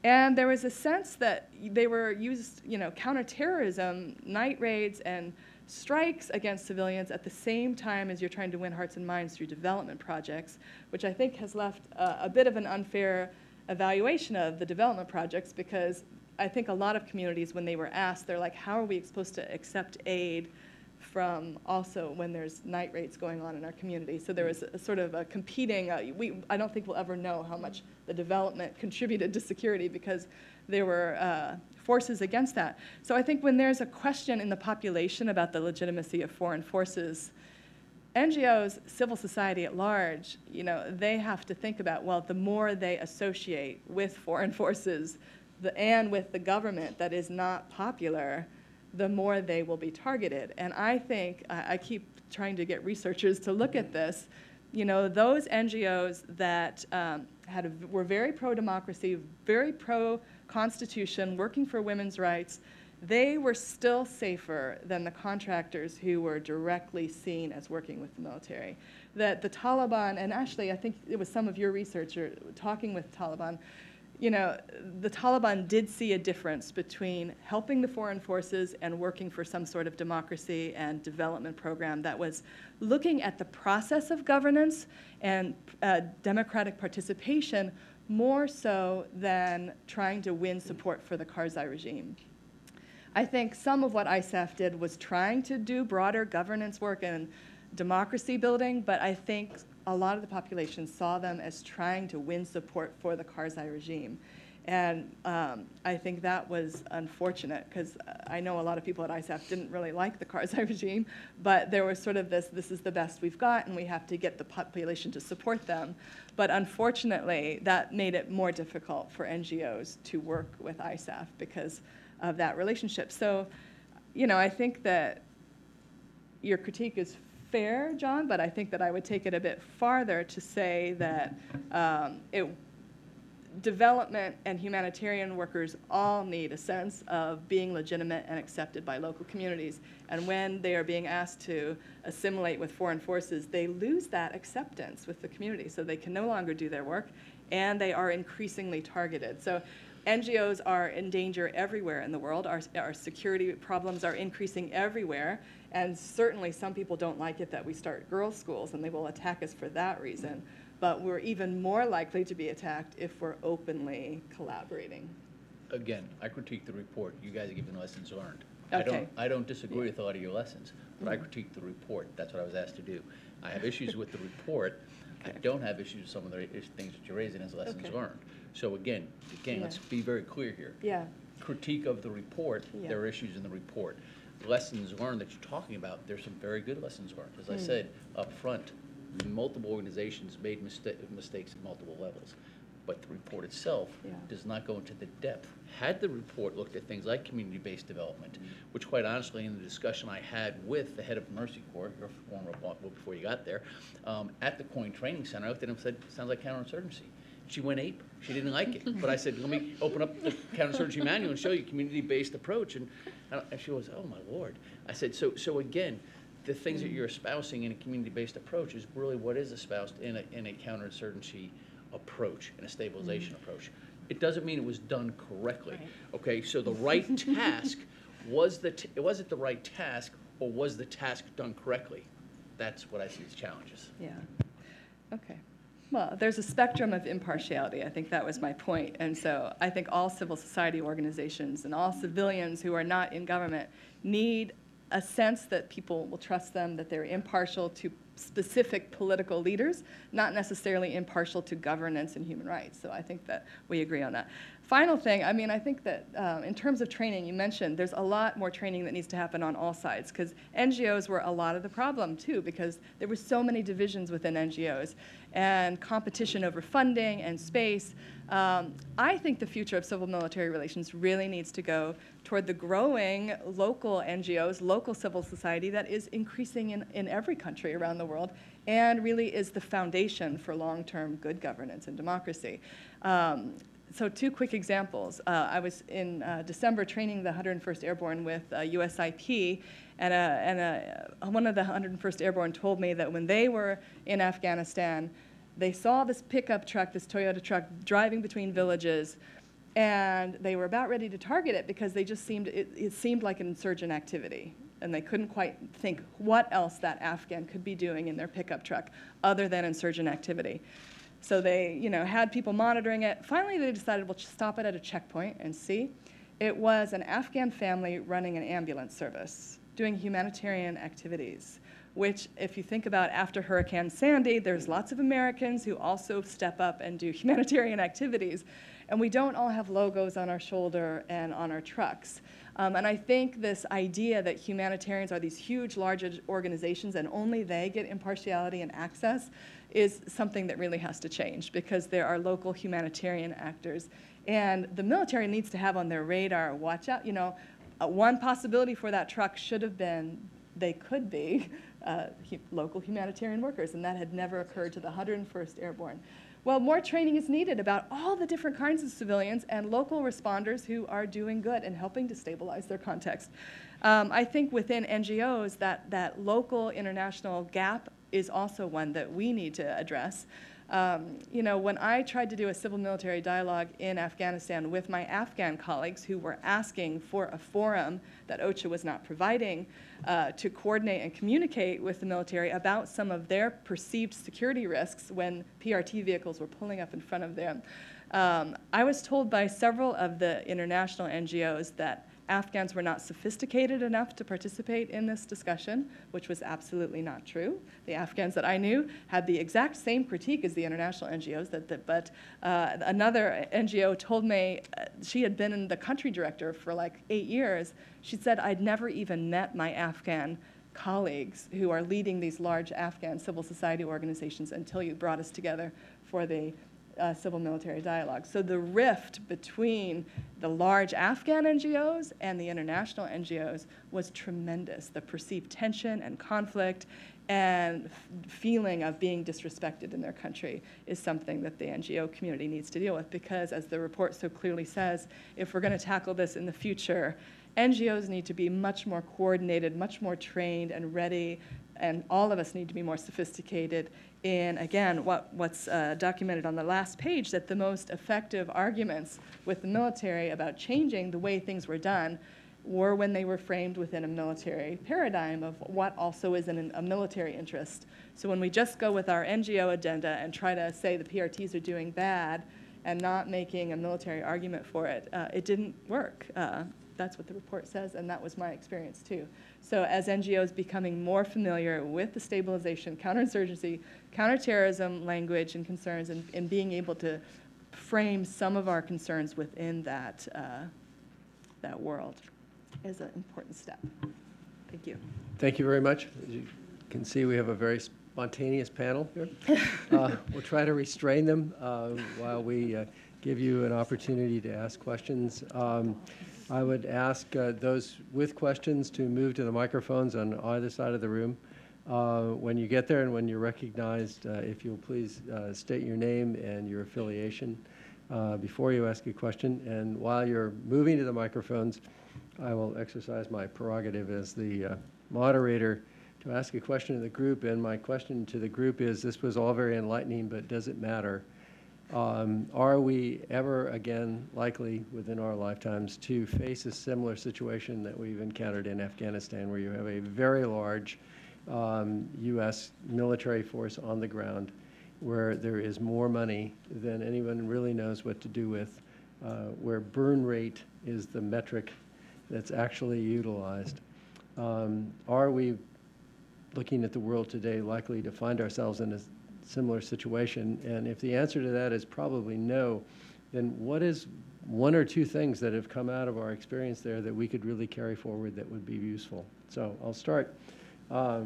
Speaker 6: And there was a sense that they were used, counterterrorism, night raids, and strikes against civilians at the same time as you're trying to win hearts and minds through development projects, which I think has left a bit of an unfair evaluation of the development projects, because I think a lot of communities, when they were asked, they're like, how are we supposed to accept aid from also when there's night raids going on in our community? So there was a sort of a competing, I don't think we'll ever know how much the development contributed to security, because there were forces against that. So I think when there's a question in the population about the legitimacy of foreign forces, NGOs, civil society at large, they have to think about, well, the more they associate with foreign forces and with the government that is not popular, the more they will be targeted. And I think, I keep trying to get researchers to look at this, those NGOs that were very pro-democracy, very pro-constitution, working for women's rights, they were still safer than the contractors who were directly seen as working with the military. That the Taliban, and actually I think it was some of your researcher talking with Taliban, the Taliban did see a difference between helping the foreign forces and working for some sort of democracy and development program that was looking at the process of governance and democratic participation more so than trying to win support for the Karzai regime. I think some of what ISAF did was trying to do broader governance work and democracy building, but I think a lot of the population saw them as trying to win support for the Karzai regime. And I think that was unfortunate, because I know a lot of people at ISAF didn't really like the Karzai regime, but there was sort of this is the best we've got, and we have to get the population to support them. But unfortunately, that made it more difficult for NGOs to work with ISAF because of that relationship. So, I think that your critique is fair, John, but I think that I would take it a bit farther to say that development and humanitarian workers all need a sense of being legitimate and accepted by local communities. And when they are being asked to assimilate with foreign forces, they lose that acceptance with the community. So they can no longer do their work, and they are increasingly targeted. So NGOs are in danger everywhere in the world. Our security problems are increasing everywhere. And certainly some people don't like it that we start girls' schools, and they will attack us for that reason. But we're even more likely to be attacked if we're openly collaborating.
Speaker 3: Again, I critique the report. You guys are giving lessons learned.
Speaker 6: Okay.
Speaker 3: I don't disagree with all of your lessons, but I critique the report. That's what I was asked to do. I have issues with the report. I don't have issues with some of the things that you're raising as lessons learned. So again, let's be very clear here.
Speaker 6: Yeah.
Speaker 3: Critique of the report, there are issues in the report. Lessons learned that you're talking about, there's some very good lessons learned. As I said up front, multiple organizations made mistakes at multiple levels, but the report itself does not go into the depth. Had the report looked at things like community-based development, which quite honestly in the discussion I had with the head of Mercy Corps, your former boss before you got there, at the Coin Training Center, I looked at him and said, sounds like counterinsurgency. She went ape. She didn't like it. But I said, let me open up the counterinsurgency manual and show you community-based approach. And she was, oh, my Lord. I said, so again, the things that you're espousing in a community-based approach is really what is espoused in a counterinsurgency approach, in a stabilization approach. It doesn't mean it was done correctly. Okay, so the right task was it the right task, or was the task done correctly? That's what I see as challenges.
Speaker 6: Yeah. Okay. Well, there's a spectrum of impartiality. I think that was my point. And so I think all civil society organizations and all civilians who are not in government need a sense that people will trust them, that they're impartial to specific political leaders, not necessarily impartial to governance and human rights. So I think that we agree on that. Final thing, I mean, I think that in terms of training, you mentioned there's a lot more training that needs to happen on all sides, because NGOs were a lot of the problem too, because there were so many divisions within NGOs and competition over funding and space. I think the future of civil-military relations really needs to go toward the growing local NGOs, local civil society that is increasing in every country around the world, and really is the foundation for long-term good governance and democracy. So 2 quick examples. I was in December training the 101st Airborne with USIP, and one of the 101st Airborne told me that when they were in Afghanistan, they saw this pickup truck, this Toyota truck, driving between villages, and they were about ready to target it because they just it seemed like an insurgent activity. And they couldn't quite think what else that Afghan could be doing in their pickup truck other than insurgent activity. So they, had people monitoring it. Finally, they decided, we'll stop it at a checkpoint and see. It was an Afghan family running an ambulance service, doing humanitarian activities, which, if you think about after Hurricane Sandy, there's lots of Americans who also step up and do humanitarian activities. And we don't all have logos on our shoulder and on our trucks. And I think this idea that humanitarians are these huge, large organizations and only they get impartiality and access is something that really has to change, because there are local humanitarian actors. And the military needs to have on their radar, watch out, one possibility for that truck should have been, they could be local humanitarian workers, and that had never occurred to the 101st Airborne. Well, more training is needed about all the different kinds of civilians and local responders who are doing good and helping to stabilize their context. I think within NGOs, that local international gap is also one that we need to address. When I tried to do a civil-military dialogue in Afghanistan with my Afghan colleagues who were asking for a forum that OCHA was not providing to coordinate and communicate with the military about some of their perceived security risks when PRT vehicles were pulling up in front of them, I was told by several of the international NGOs that Afghans were not sophisticated enough to participate in this discussion, which was absolutely not true. The Afghans that I knew had the exact same critique as the international NGOs, but another NGO told me she had been the country director for like 8 years. She said, I'd never even met my Afghan colleagues who are leading these large Afghan civil society organizations until you brought us together for the civil-military dialogue. So the rift between the large Afghan NGOs and the international NGOs was tremendous. The perceived tension and conflict and feeling of being disrespected in their country is something that the NGO community needs to deal with, because, as the report so clearly says, if we're going to tackle this in the future, NGOs need to be much more coordinated, much more trained and ready, and all of us need to be more sophisticated in, again, what's documented on the last page, that the most effective arguments with the military about changing the way things were done were when they were framed within a military paradigm of what also is in a military interest. So when we just go with our NGO agenda and try to say the PRTs are doing bad and not making a military argument for it, it didn't work. That's what the report says, and that was my experience too. So as NGOs becoming more familiar with the stabilization, counterinsurgency, counterterrorism language and concerns, and being able to frame some of our concerns within that, that world is an important step. Thank you.
Speaker 1: Thank you very much. As you can see, we have a very spontaneous panel here. We'll try to restrain them while we give you an opportunity to ask questions. I would ask those with questions to move to the microphones on either side of the room. When you get there and when you're recognized, if you'll please state your name and your affiliation before you ask a question. And while you're moving to the microphones, I will exercise my prerogative as the moderator to ask a question to the group. And my question to the group is, this was all very enlightening, but does it matter? Are we ever again likely within our lifetimes to face a similar situation that we've encountered in Afghanistan, where you have a very large U.S. military force on the ground, where there is more money than anyone really knows what to do with, where burn rate is the metric that's actually utilized? Are we, looking at the world today, likely to find ourselves in a similar situation? And if the answer to that is probably no, then what is one or two things that have come out of our experience there that we could really carry forward that would be useful? So I'll start at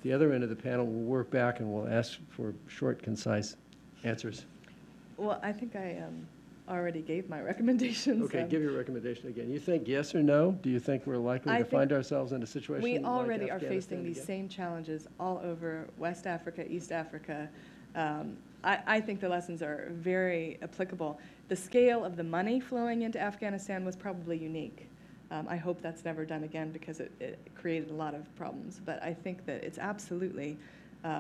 Speaker 1: the other end of the panel. We'll work back and we'll ask for short, concise answers.
Speaker 6: Well, I think I already gave my recommendations.
Speaker 1: Okay, give your recommendation again. You think yes or no? Do you think we're likely to find ourselves in a situation
Speaker 6: we
Speaker 1: like
Speaker 6: already are
Speaker 1: Afghanistan
Speaker 6: facing these
Speaker 1: again?
Speaker 6: same challenges all over West Africa, East Africa. I think the lessons are very applicable. The scale of the money flowing into Afghanistan was probably unique. I hope that's never done again, because it created a lot of problems. But I think that it's absolutely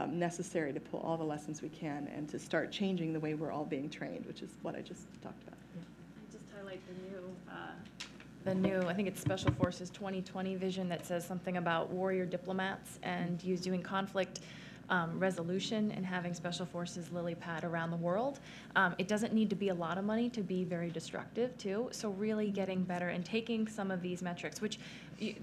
Speaker 6: necessary to pull all the lessons we can and to start changing the way we're all being trained, which is what I just talked about.
Speaker 5: I just highlight the new, I think it's Special Forces 2020 vision that says something about warrior diplomats and doing conflict resolution and having special forces lily pad around the world. It doesn't need to be a lot of money to be very destructive too. So really getting better and taking some of these metrics, which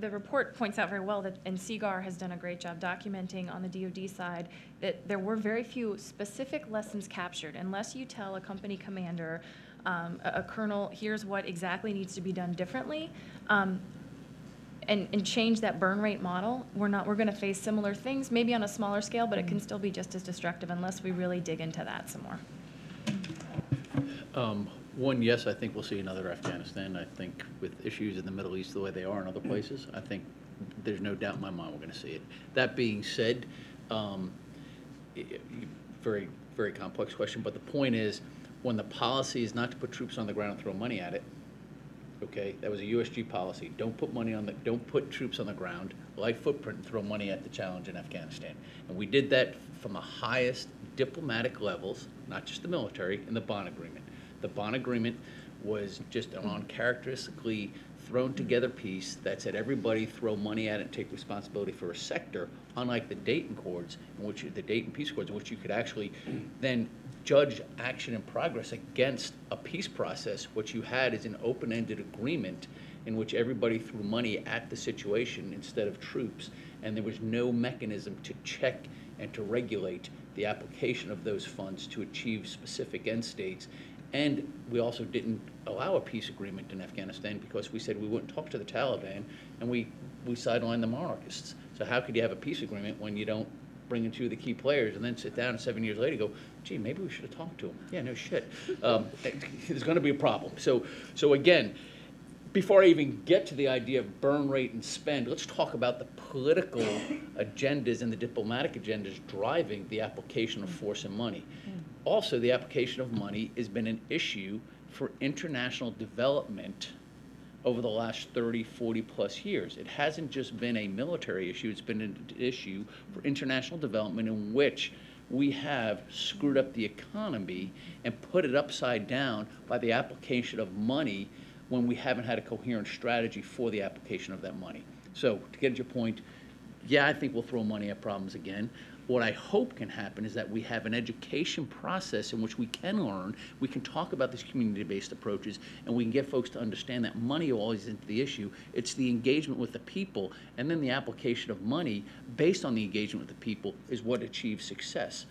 Speaker 5: the report points out very well, that, and CGAR has done a great job documenting on the DoD side, that there were very few specific lessons captured. Unless you tell a company commander, a colonel, here's what exactly needs to be done differently, and change that burn rate model, we're going to face similar things, maybe on a smaller scale, but it can still be just as destructive unless we really dig into that some more.
Speaker 3: One, yes, I think we'll see another Afghanistan. I think with issues in the Middle East the way they are in other places, I think there's no doubt in my mind we're going to see it. That being said, very, very complex question, but the point is, when the policy is not to put troops on the ground and throw money at it, okay, that was a USG policy. Don't put troops on the ground, light footprint, and throw money at the challenge in Afghanistan. And we did that from the highest diplomatic levels, not just the military, in the Bonn Agreement. The Bonn Agreement was just an uncharacteristically thrown together piece that said everybody throw money at it and take responsibility for a sector, unlike the Dayton Accords, the Dayton Peace Accords, in which you could actually then judge action and progress against a peace process. What you had is an open-ended agreement in which everybody threw money at the situation instead of troops, and there was no mechanism to check and to regulate the application of those funds to achieve specific end states. And we also didn't allow a peace agreement in Afghanistan because we said we wouldn't talk to the Taliban, and we sidelined the monarchists. So how could you have a peace agreement when you don't bring in two of the key players and then sit down and 7 years later go, gee, maybe we should have talked to them? Yeah, no shit. There's going to be a problem. So again, before I even get to the idea of burn rate and spend, let's talk about the political agendas and the diplomatic agendas driving the application of force and money. Also, the application of money has been an issue for international development over the last 30, 40 plus years. It hasn't just been a military issue, it's been an issue for international development in which we have screwed up the economy and put it upside down by the application of money when we haven't had a coherent strategy for the application of that money. So to get to your point, yeah, I think we'll throw money at problems again. What I hope can happen is that we have an education process in which we can learn, we can talk about these community-based approaches, and we can get folks to understand that money always isn't the issue. It's the engagement with the people, and then the application of money based on the engagement with the people is what achieves success.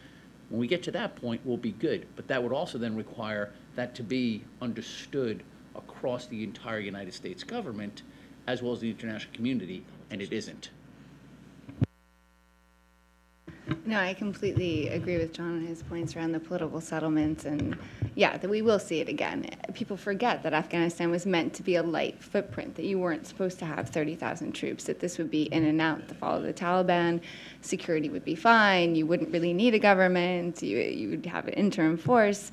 Speaker 3: When we get to that point, we'll be good, but that would also then require that to be understood across the entire United States government as well as the international community, and it isn't.
Speaker 2: No, I completely agree with John and his points around the political settlements, and yeah, that we will see it again. People forget that Afghanistan was meant to be a light footprint, that you weren't supposed to have 30,000 troops, that this would be in and out, the fall of the Taliban, security would be fine, you wouldn't really need a government, you would have an interim force,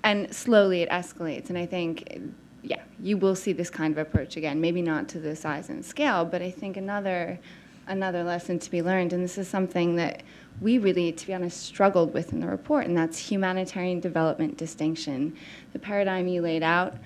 Speaker 2: and slowly it escalates. And I think, yeah, you will see this kind of approach again, maybe not to the size and scale, but I think another another lesson to be learned. And this is something that we really, to be honest, struggled with in the report, and that's humanitarian development distinction. The paradigm you laid out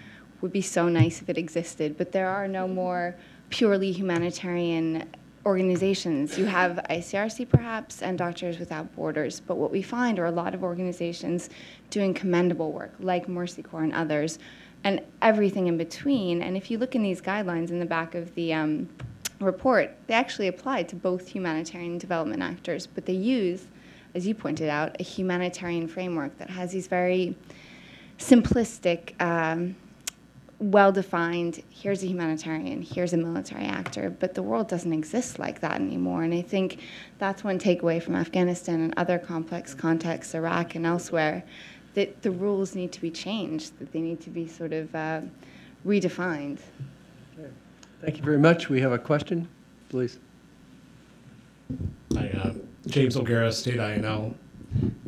Speaker 2: would be so nice if it existed, but there are no more purely humanitarian organizations. You have ICRC perhaps and Doctors Without Borders, but what we find are a lot of organizations doing commendable work like Mercy Corps and others, and everything in between. And if you look in these guidelines in the back of the report, they actually apply to both humanitarian and development actors, but they use, as you pointed out, a humanitarian framework that has these very simplistic, well-defined, here's a humanitarian, here's a military actor, but the world doesn't exist like that anymore. And I think that's one takeaway from Afghanistan and other complex contexts, Iraq and elsewhere, that the rules need to be changed, that they need to be sort of redefined.
Speaker 1: Okay. Thank you very much. We have a question, please.
Speaker 7: Hi, James O'Gara, State INL.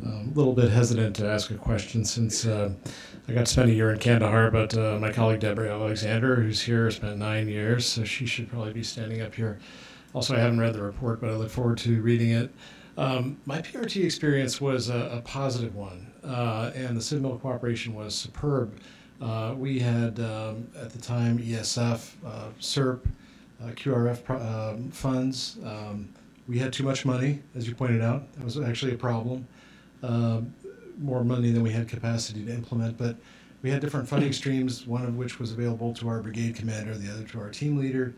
Speaker 7: A little bit hesitant to ask a question since I got to spend a year in Kandahar, but my colleague Deborah Alexander, who's here, spent 9 years, so she should probably be standing up here. Also, I haven't read the report, but I look forward to reading it. My PRT experience was a positive one, and the civil cooperation was superb. We had, at the time, ESF, SERP, QRF funds. We had too much money, as you pointed out. That was actually a problem. More money than we had capacity to implement, but we had different funding streams, one of which was available to our brigade commander, the other to our team leader.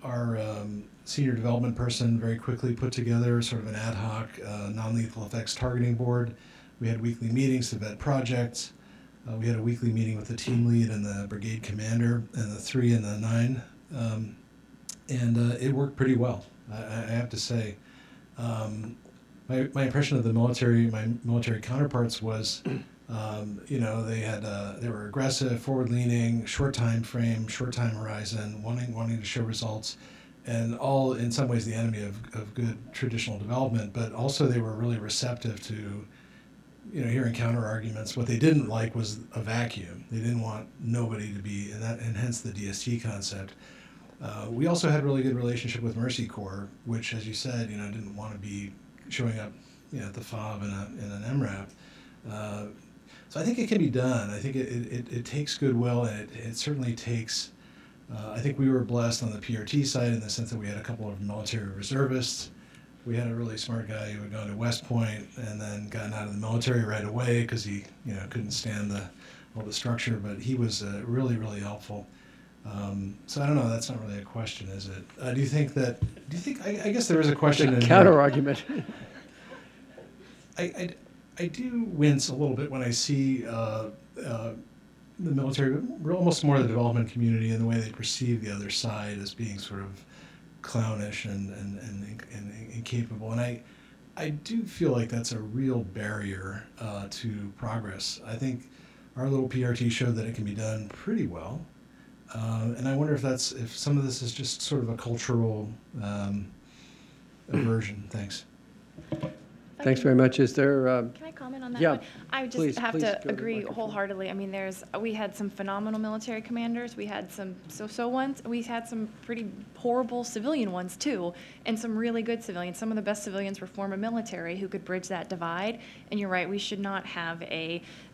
Speaker 7: Our senior development person very quickly put together sort of an ad hoc non-lethal effects targeting board. We had weekly meetings to vet projects. We had a weekly meeting with the team lead and the brigade commander and the 3 and the 9, and it worked pretty well, I have to say. My impression of the military, my military counterparts was, you know, they were aggressive, forward-leaning, short time frame, short time horizon, wanting to show results, and all in some ways the enemy of good traditional development. But also they were really receptive to, you know, hearing counter arguments. What they didn't like was a vacuum. They didn't want nobody to be, and hence the DST concept. We also had a really good relationship with Mercy Corps, which, as you said, you know, didn't want to be showing up, you know, at the FOB in an MRAP. So I think it can be done. I think it takes goodwill, and it certainly takes, I think we were blessed on the PRT side in the sense that we had a couple of military reservists. We had a really smart guy who had gone to West Point and then gotten out of the military right away because he, you know, couldn't stand all the structure, but he was really, really helpful. So I don't know, that's not really a question, is it? Do you think, I guess there is a question in
Speaker 1: Counter argument.
Speaker 7: I do wince a little bit when I see the military, almost more the development community and the way they perceive the other side as being sort of clownish and incapable. And I do feel like that's a real barrier to progress. I think our little PRT showed that it can be done pretty well. And I wonder if some of this is just sort of a cultural aversion. Thanks.
Speaker 1: Thanks very much. Is there?
Speaker 5: Can I comment on that
Speaker 1: Yeah,
Speaker 5: one? I would just
Speaker 1: please
Speaker 5: have
Speaker 1: go
Speaker 5: to
Speaker 1: the
Speaker 5: agree
Speaker 1: microphone.
Speaker 5: wholeheartedly. I mean, we had some phenomenal military commanders. We had some so-so ones. We had some pretty horrible civilian ones too, and some really good civilians. Some of the best civilians were former military who could bridge that divide. And you're right, we should not have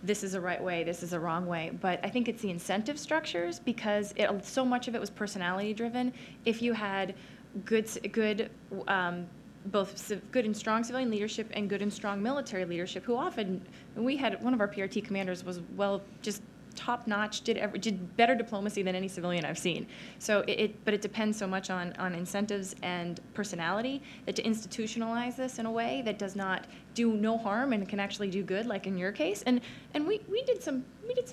Speaker 5: this is a right way, this is a wrong way. But I think it's the incentive structures, because so much of it was personality driven. If you had both good and strong civilian leadership and good and strong military leadership, who often, we had one of our PRT commanders was just top notch, did better diplomacy than any civilian I've seen. So but it depends so much on incentives and personality, that to institutionalize this in a way that does not do no harm and can actually do good, like in your case. And we did some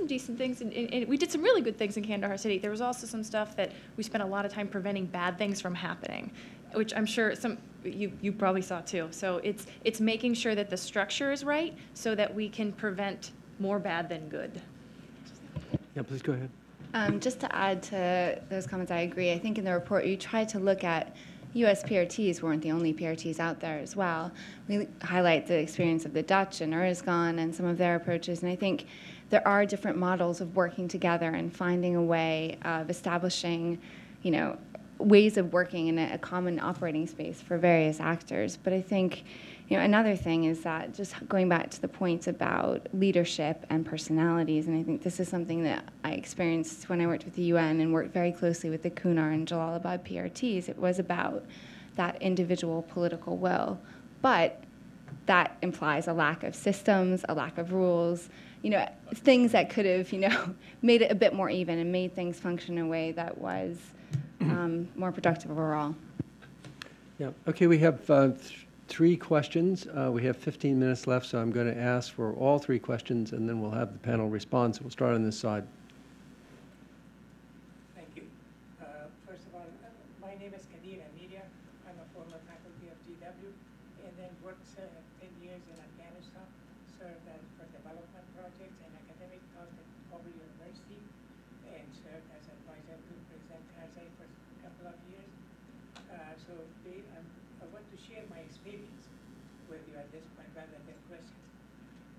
Speaker 5: decent things, and we did some really good things in Kandahar City. There was also some stuff that we spent a lot of time preventing bad things from happening, which I'm sure you probably saw too. So it's making sure that the structure is right so that we can prevent more bad than good.
Speaker 1: Yeah, please go ahead.
Speaker 2: Just to add to those comments, I agree. I think in the report you tried to look at U.S. PRTs weren't the only PRTs out there as well. We highlight the experience of the Dutch and Ursgan and some of their approaches, and I think there are different models of working together and finding a way of establishing, you know, ways of working in a common operating space for various actors. But I think, another thing is that just going back to the points about leadership and personalities, and I think this is something that I experienced when I worked with the UN and worked very closely with the Kunar and Jalalabad PRTs. It was about that individual political will. But that implies a lack of systems, a lack of rules, things that could have, made it a bit more even and made things function in a way that was more productive overall.
Speaker 1: Yeah. Okay, we have 3 questions. We have 15 minutes left, so I'm going to ask for all 3 questions, and then we'll have the panel respond. So we'll start on this side.
Speaker 8: Thank you. First of all, my name is Kadir Amiria. I'm a former faculty of GW, and then worked 10 years in Afghanistan, served for development projects and academic talk at Kabul University, and served as advisor to President Karzai for a couple of years. I want to share my experience with you at this point rather than questions.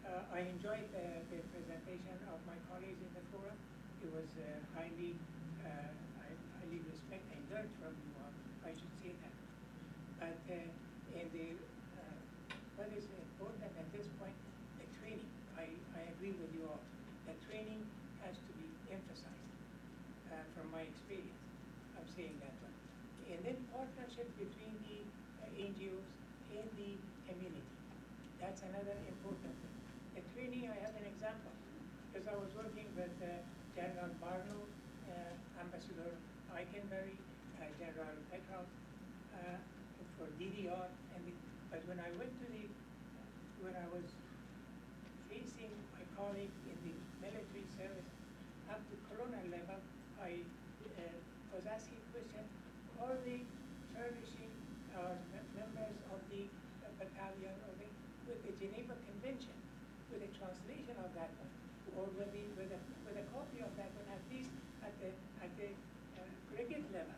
Speaker 8: I enjoyed the presentation of my colleagues in the forum. It was highly respect and learned from you all. I should say that. But what is important at this point, the training. I agree with you all. The training has to be emphasized from my experience. I'm saying that one. And then partnership between the NGOs and the community. That's another important thing. The training, I have an example. Because I was working with General Barlow, Ambassador Eikenberry, General Petrov for DDR. But when I went to when I was facing my colleague in the military service up to colonel level, I was asking questions, are they furnishing members of the battalion or with the Geneva Convention, with a translation of that one, or with a copy of that one, at least at the brigade level.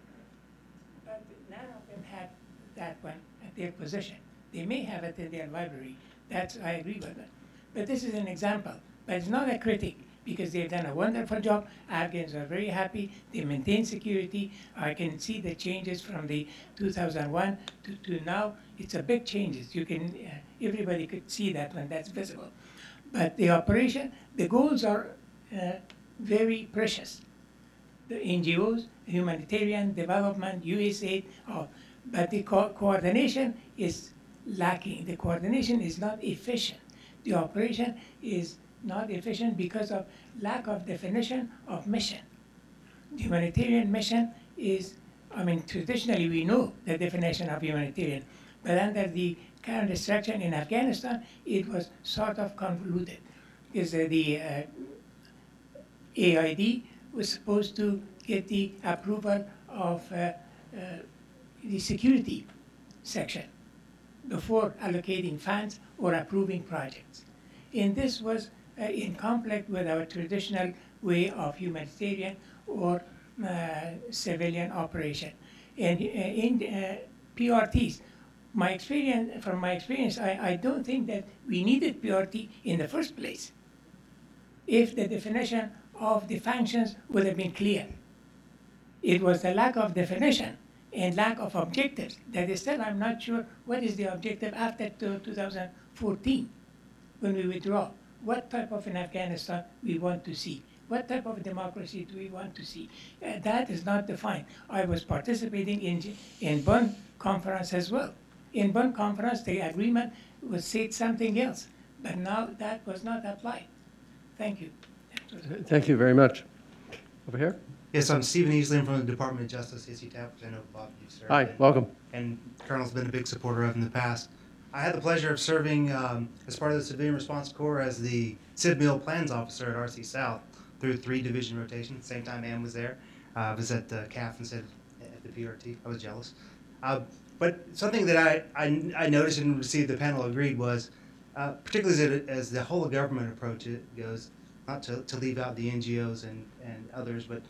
Speaker 8: But none of them had that one at their possession. They may have it in their library. I agree with that. But this is an example. But it's not a critic, because they've done a wonderful job. Afghans are very happy. They maintain security. I can see the changes from the 2001 to now. It's a big changes. You can, everybody could see that when that's visible. But the operation, the goals are very precious. The NGOs, humanitarian, development, USAID, all. But the coordination is lacking. The coordination is not efficient. The operation is not efficient because of lack of definition of mission. The humanitarian mission is, traditionally we know the definition of humanitarian, but under the current structure in Afghanistan, it was sort of convoluted. Because the AID was supposed to get the approval of the security section before allocating funds or approving projects. And this was in conflict with our traditional way of humanitarian or civilian operation. And in PRTs, from my experience, I don't think that we needed PRT in the first place if the definition of the functions would have been clear. It was the lack of definition and lack of objectives that is still, I'm not sure what is the objective after 2014 when we withdraw. What type of an Afghanistan we want to see? What type of democracy do we want to see? That is not defined. I was participating in Bonn conference as well. In Bonn conference, the agreement was said something else, but now that was not applied. Thank you.
Speaker 1: Thank you very much. Over here.
Speaker 9: Yes, I'm Stephen Easley. I'm from the Department of Justice, USIP, which I know Bob, you've served.
Speaker 1: Hi, welcome.
Speaker 9: And Colonel's been a big supporter of in the past. I had the pleasure of serving as part of the Civilian Response Corps as the CivMil Plans Officer at RC South through 3 division rotations. Same time Ann was there. I was at CAF instead of at the PRT. I was jealous. But something that I noticed and received, the panel agreed, was particularly as the whole of government approach goes, not to leave out the NGOs and others, but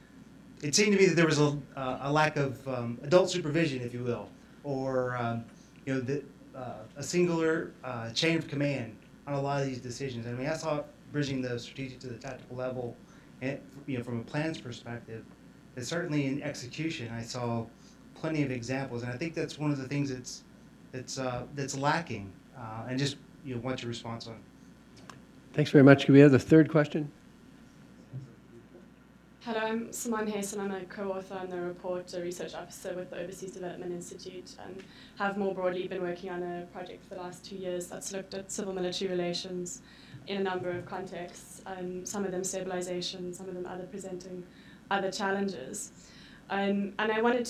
Speaker 9: it seemed to me that there was a lack of adult supervision, if you will, or a singular chain of command on a lot of these decisions. I mean, I saw bridging the strategic to the tactical level, and from a plans perspective, and certainly in execution, I saw plenty of examples, and I think that's one of the things that's lacking. And just want your response on.
Speaker 1: Thanks very much. Can we have the third question?
Speaker 10: Hello, I'm Saman Hayes, and I'm a co-author on the report, a research officer with the Overseas Development Institute, and have more broadly been working on a project for the last 2 years that's looked at civil-military relations in a number of contexts, some of them stabilization, some of them presenting other challenges. And I wanted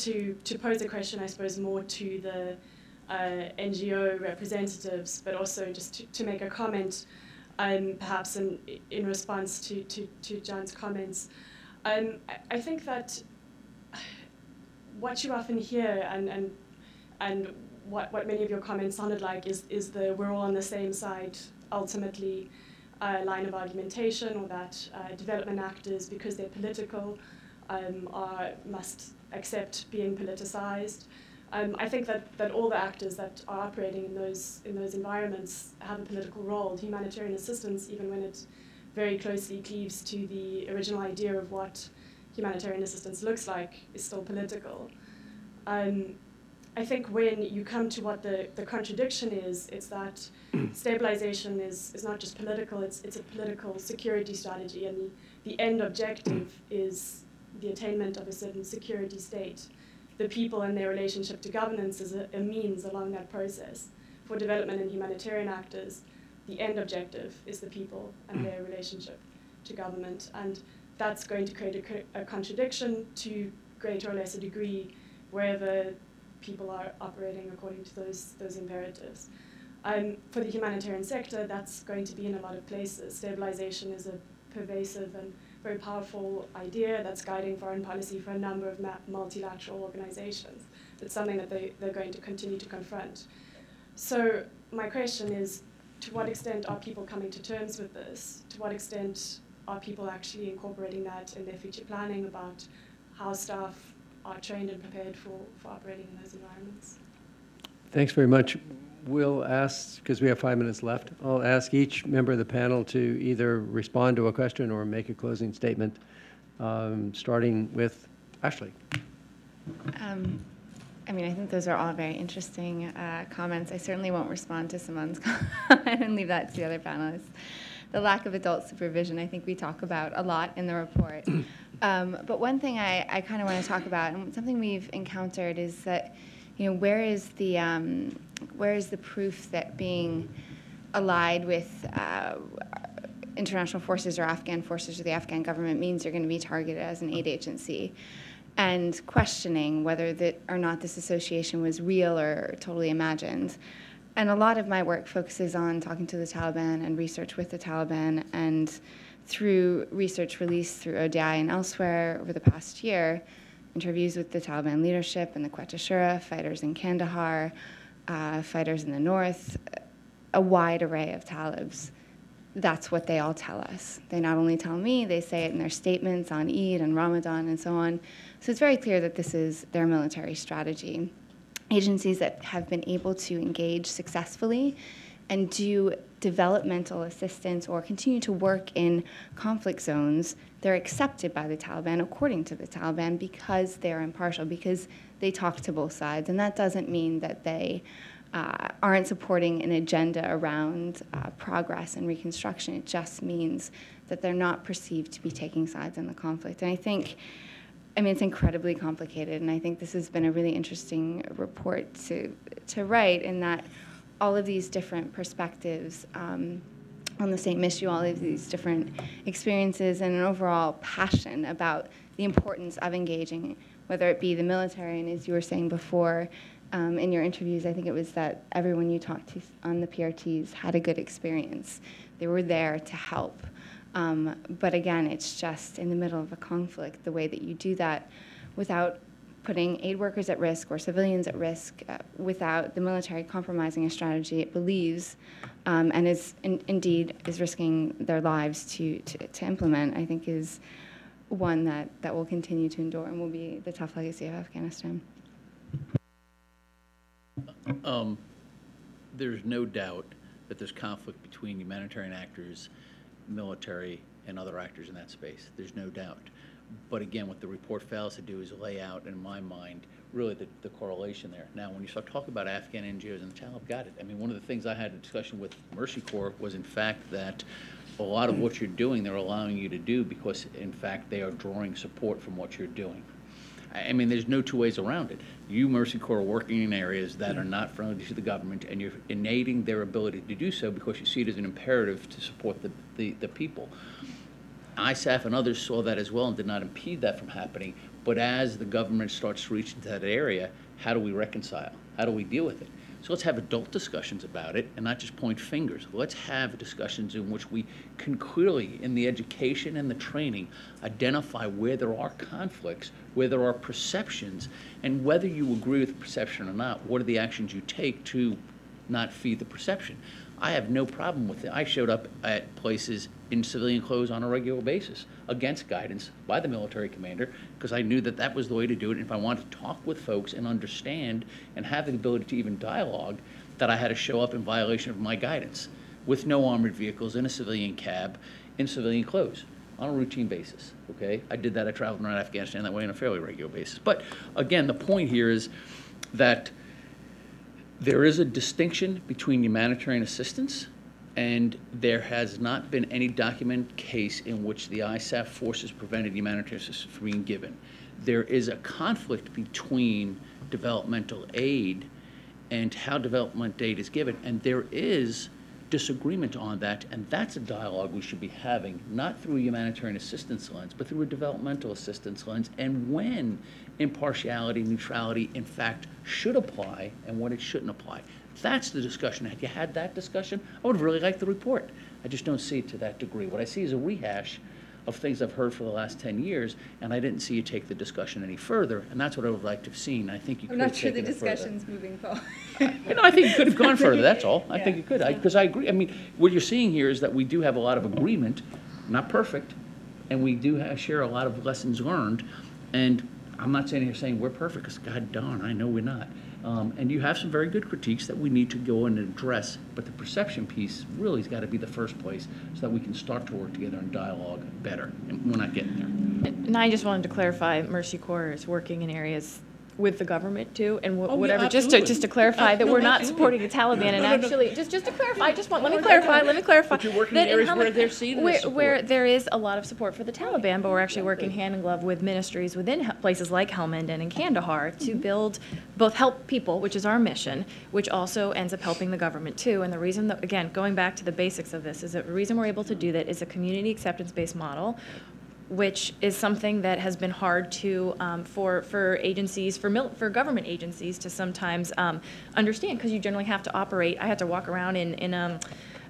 Speaker 10: to pose a question, I suppose, more to the NGO representatives, but also just to make a comment, perhaps in response to John's comments. I think that what you often hear and what many of your comments sounded like is the we're all on the same side, ultimately, line of argumentation, or that development actors, because they're political, must accept being politicized. I think that all the actors that are operating in those environments have a political role. Humanitarian assistance, even when it very closely cleaves to the original idea of what humanitarian assistance looks like, is still political. I think when you come to what the contradiction is, it's that stabilization is not just political, it's a political security strategy, and the end objective is the attainment of a certain security state. The people and their relationship to governance is a means along that process. For development and humanitarian actors, the end objective is the people and their relationship to government, and that's going to create a contradiction to greater or lesser degree wherever people are operating according to those imperatives. For the humanitarian sector, that's going to be in a lot of places. Stabilization is a pervasive and very powerful idea that's guiding foreign policy for a number of multilateral organizations. It's something that they're going to continue to confront. So my question is, to what extent are people coming to terms with this? To what extent are people actually incorporating that in their future planning about how staff are trained and prepared for operating in those environments?
Speaker 1: Thanks very much. We'll ask, because we have 5 minutes left, I'll ask each member of the panel to either respond to a question or make a closing statement, starting with Ashley.
Speaker 2: I mean, I think those are all very interesting comments. I certainly won't respond to Simon's comment and leave that to the other panelists. The lack of adult supervision, I think we talk about a lot in the report. But one thing I kind of want to talk about, and something we've encountered, is that, where is the proof that being allied with international forces or Afghan forces or the Afghan government means you're going to be targeted as an aid agency? And questioning whether or not this association was real or totally imagined. And a lot of my work focuses on talking to the Taliban and research with the Taliban, and through research released through ODI and elsewhere over the past year, interviews with the Taliban leadership and the Quetta Shura, fighters in Kandahar, fighters in the north, a wide array of Talibs. That's what they all tell us. They not only tell me, they say it in their statements on Eid and Ramadan and so on. So it's very clear that this is their military strategy. Agencies that have been able to engage successfully and do developmental assistance or continue to work in conflict zones, they're accepted by the Taliban according to the Taliban because they're impartial, because they talk to both sides. And that doesn't mean that they aren't supporting an agenda around progress and reconstruction. It just means that they're not perceived to be taking sides in the conflict. And I mean, it's incredibly complicated, and I think this has been a really interesting report to write, in that all of these different perspectives on the same issue, all of these different experiences, and an overall passion about the importance of engaging, whether it be the military, and as you were saying before, in your interviews, I think it was that everyone you talked to on the PRTs had a good experience. They were there to help. But again, it's just in the middle of a conflict, the way that you do that without putting aid workers at risk or civilians at risk, without the military compromising a strategy it believes and is indeed is risking their lives to implement, I think is one that will continue to endure and will be the tough legacy of Afghanistan.
Speaker 3: There's no doubt that there's conflict between humanitarian actors, military, and other actors in that space. There's no doubt. But again, what the report fails to do is lay out, in my mind, really the correlation there. Now, when you start talking about Afghan NGOs and the Taliban, got it. I mean, one of the things I had a discussion with Mercy Corps was, in fact, that a lot of what you're doing, they're allowing you to do because, in fact, they are drawing support from what you're doing. I mean, there's no two ways around it. You, Mercy Corps, are working in areas that are not friendly to the government, and you're innating their ability to do so because you see it as an imperative to support the people. ISAF and others saw that as well and did not impede that from happening. But as the government starts to reach into that area, how do we reconcile? How do we deal with it? So let's have adult discussions about it and not just point fingers. Let's have discussions in which we can clearly, in the education and the training, identify where there are conflicts, where there are perceptions, and whether you agree with the perception or not, what are the actions you take to not feed the perception. I have no problem with it. I showed up at places in civilian clothes on a regular basis against guidance by the military commander because I knew that that was the way to do it. And if I wanted to talk with folks and understand and have the ability to even dialogue, that I had to show up in violation of my guidance with no armored vehicles in a civilian cab in civilian clothes on a routine basis, okay? I did that. I traveled around Afghanistan that way on a fairly regular basis. But again, the point here is that there is a distinction between humanitarian assistance, and there has not been any documented case in which the ISAF forces prevented humanitarian assistance from being given. There is a conflict between developmental aid and how development aid is given, and there is disagreement on that, and that's a dialogue we should be having, not through a humanitarian assistance lens, but through a developmental assistance lens, and when impartiality, neutrality, in fact, should apply and when it shouldn't apply. That's the discussion. Had you had that discussion, I would have really liked the report. I just don't see it to that degree. What I see is a rehash of things I've heard for the last 10 years, and I didn't see you take the discussion any further, and that's what I would like to have seen. I think you could have taken it further.
Speaker 6: I'm not sure the discussion's moving forward.
Speaker 3: I think you could have gone further, that's all. I think you could, because I agree. I mean, what you're seeing here is that we do have a lot of agreement, not perfect, and we do share a lot of lessons learned, and I'm not saying you're saying we're perfect, because God darn, I know we're not. And you have some very good critiques that we need to go in and address, but the perception piece really has got to be the first place so that we can start to work together and dialogue better, and we're not getting there.
Speaker 5: And I just wanted to clarify, Mercy Corps is working in areas with the government too, and whatever, just to clarify that we're not supporting the Taliban, and actually, just to clarify, let me clarify.
Speaker 3: But you're working in areas where they're seeing this support.
Speaker 5: Where there is a lot of support for the Taliban, but we're actually working hand in glove with ministries within places like Helmand and in Kandahar to build, both help people, which is our mission, which also ends up helping the government too. And the reason that, again, going back to the basics of this, is that the reason we're able to do that is a community acceptance-based model, which is something that has been hard to for agencies, for government agencies to sometimes understand, because you generally have to operate. I had to walk around in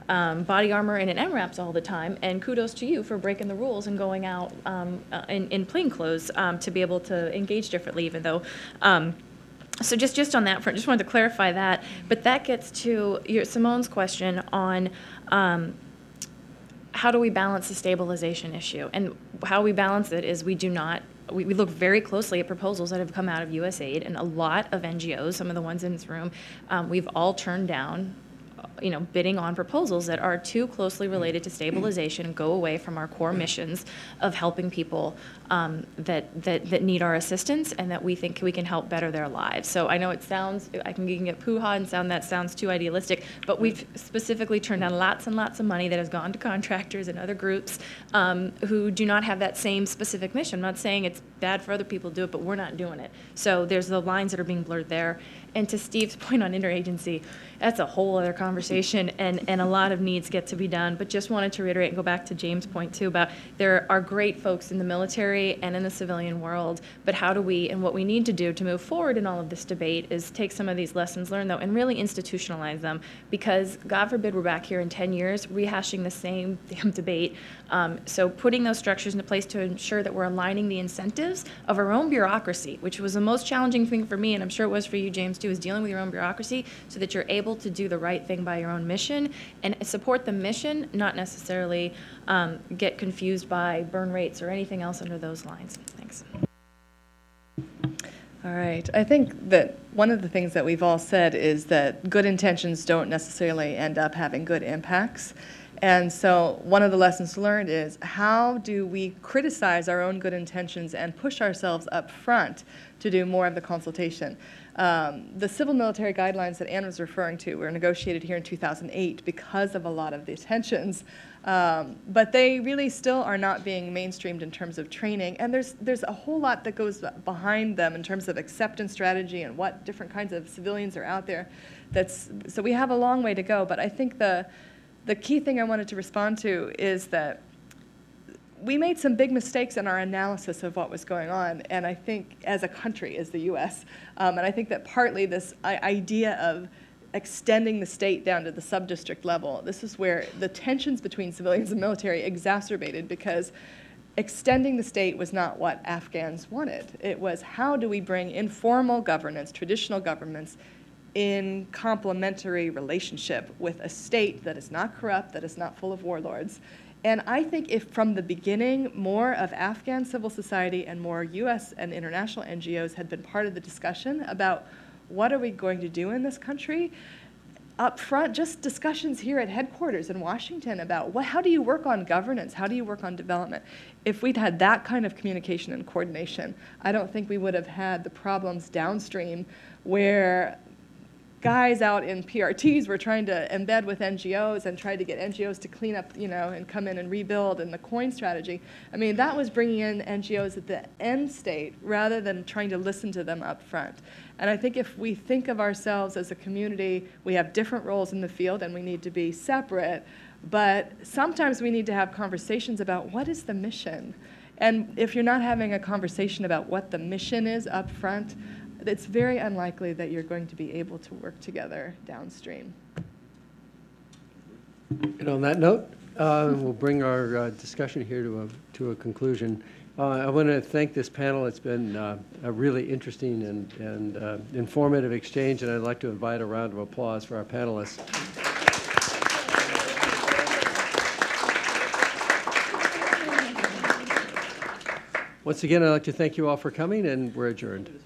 Speaker 5: body armor and in MRAPs all the time, and kudos to you for breaking the rules and going out in plain clothes to be able to engage differently, even though. So just on that front, just wanted to clarify that. But that gets to Simone's question on how do we balance the stabilization issue? And how we balance it is we look very closely at proposals that have come out of USAID, and a lot of NGOs, some of the ones in this room, we've all turned down, bidding on proposals that are too closely related to stabilization and go away from our core missions of helping people that need our assistance and that we think we can help better their lives. So I know it sounds, you can get poo-ha and that sounds too idealistic, but we've specifically turned down lots and lots of money that has gone to contractors and other groups who do not have that same specific mission. I'm not saying it's bad for other people to do it, but we're not doing it. So there's the lines that are being blurred there. And to Steve's point on interagency, that's a whole other conversation, and a lot of needs get to be done. But just wanted to reiterate and go back to James' point too about there are great folks in the military and in the civilian world, but how do we, and what we need to do to move forward in all of this debate is take some of these lessons learned though and really institutionalize them, because God forbid we're back here in 10 years rehashing the same damn debate. So putting those structures into place to ensure that we're aligning the incentives of our own bureaucracy, which was the most challenging thing for me, and I'm sure it was for you, James, too, is dealing with your own bureaucracy so that you're able to do the right thing by your own mission and support the mission, not necessarily get confused by burn rates or anything else under those lines. Thanks.
Speaker 6: All right. I think that one of the things that we've all said is that good intentions don't necessarily end up having good impacts. And so one of the lessons learned is how do we criticize our own good intentions and push ourselves up front to do more of the consultation. The civil military guidelines that Anne was referring to were negotiated here in 2008 because of a lot of the tensions. But they really still are not being mainstreamed in terms of training. And there's a whole lot that goes behind them in terms of acceptance strategy and what different kinds of civilians are out there. So we have a long way to go. But I think the key thing I wanted to respond to is that we made some big mistakes in our analysis of what was going on, and I think as a country, as the U.S., and I think that partly this idea of extending the state down to the sub-district level, this is where the tensions between civilians and military exacerbated, because extending the state was not what Afghans wanted. It was, how do we bring informal governance, traditional governments, in complementary relationship with a state that is not corrupt, that is not full of warlords. And I think if from the beginning more of Afghan civil society and more US and international NGOs had been part of the discussion about what are we going to do in this country, up front, just discussions here at headquarters in Washington about how do you work on governance, how do you work on development. If we'd had that kind of communication and coordination, I don't think we would have had the problems downstream where guys out in PRTs were trying to embed with NGOs and tried to get NGOs to clean up, and come in and rebuild, and the coin strategy. I mean, that was bringing in NGOs at the end state rather than trying to listen to them up front. And I think if we think of ourselves as a community, we have different roles in the field and we need to be separate, but sometimes we need to have conversations about what is the mission. And if you're not having a conversation about what the mission is up front, it's very unlikely that you're going to be able to work together downstream.
Speaker 1: And on that note, we'll bring our discussion here to a conclusion. I want to thank this panel. It's been a really interesting and informative exchange, and I'd like to invite a round of applause for our panelists. Once again, I'd like to thank you all for coming, and we're adjourned.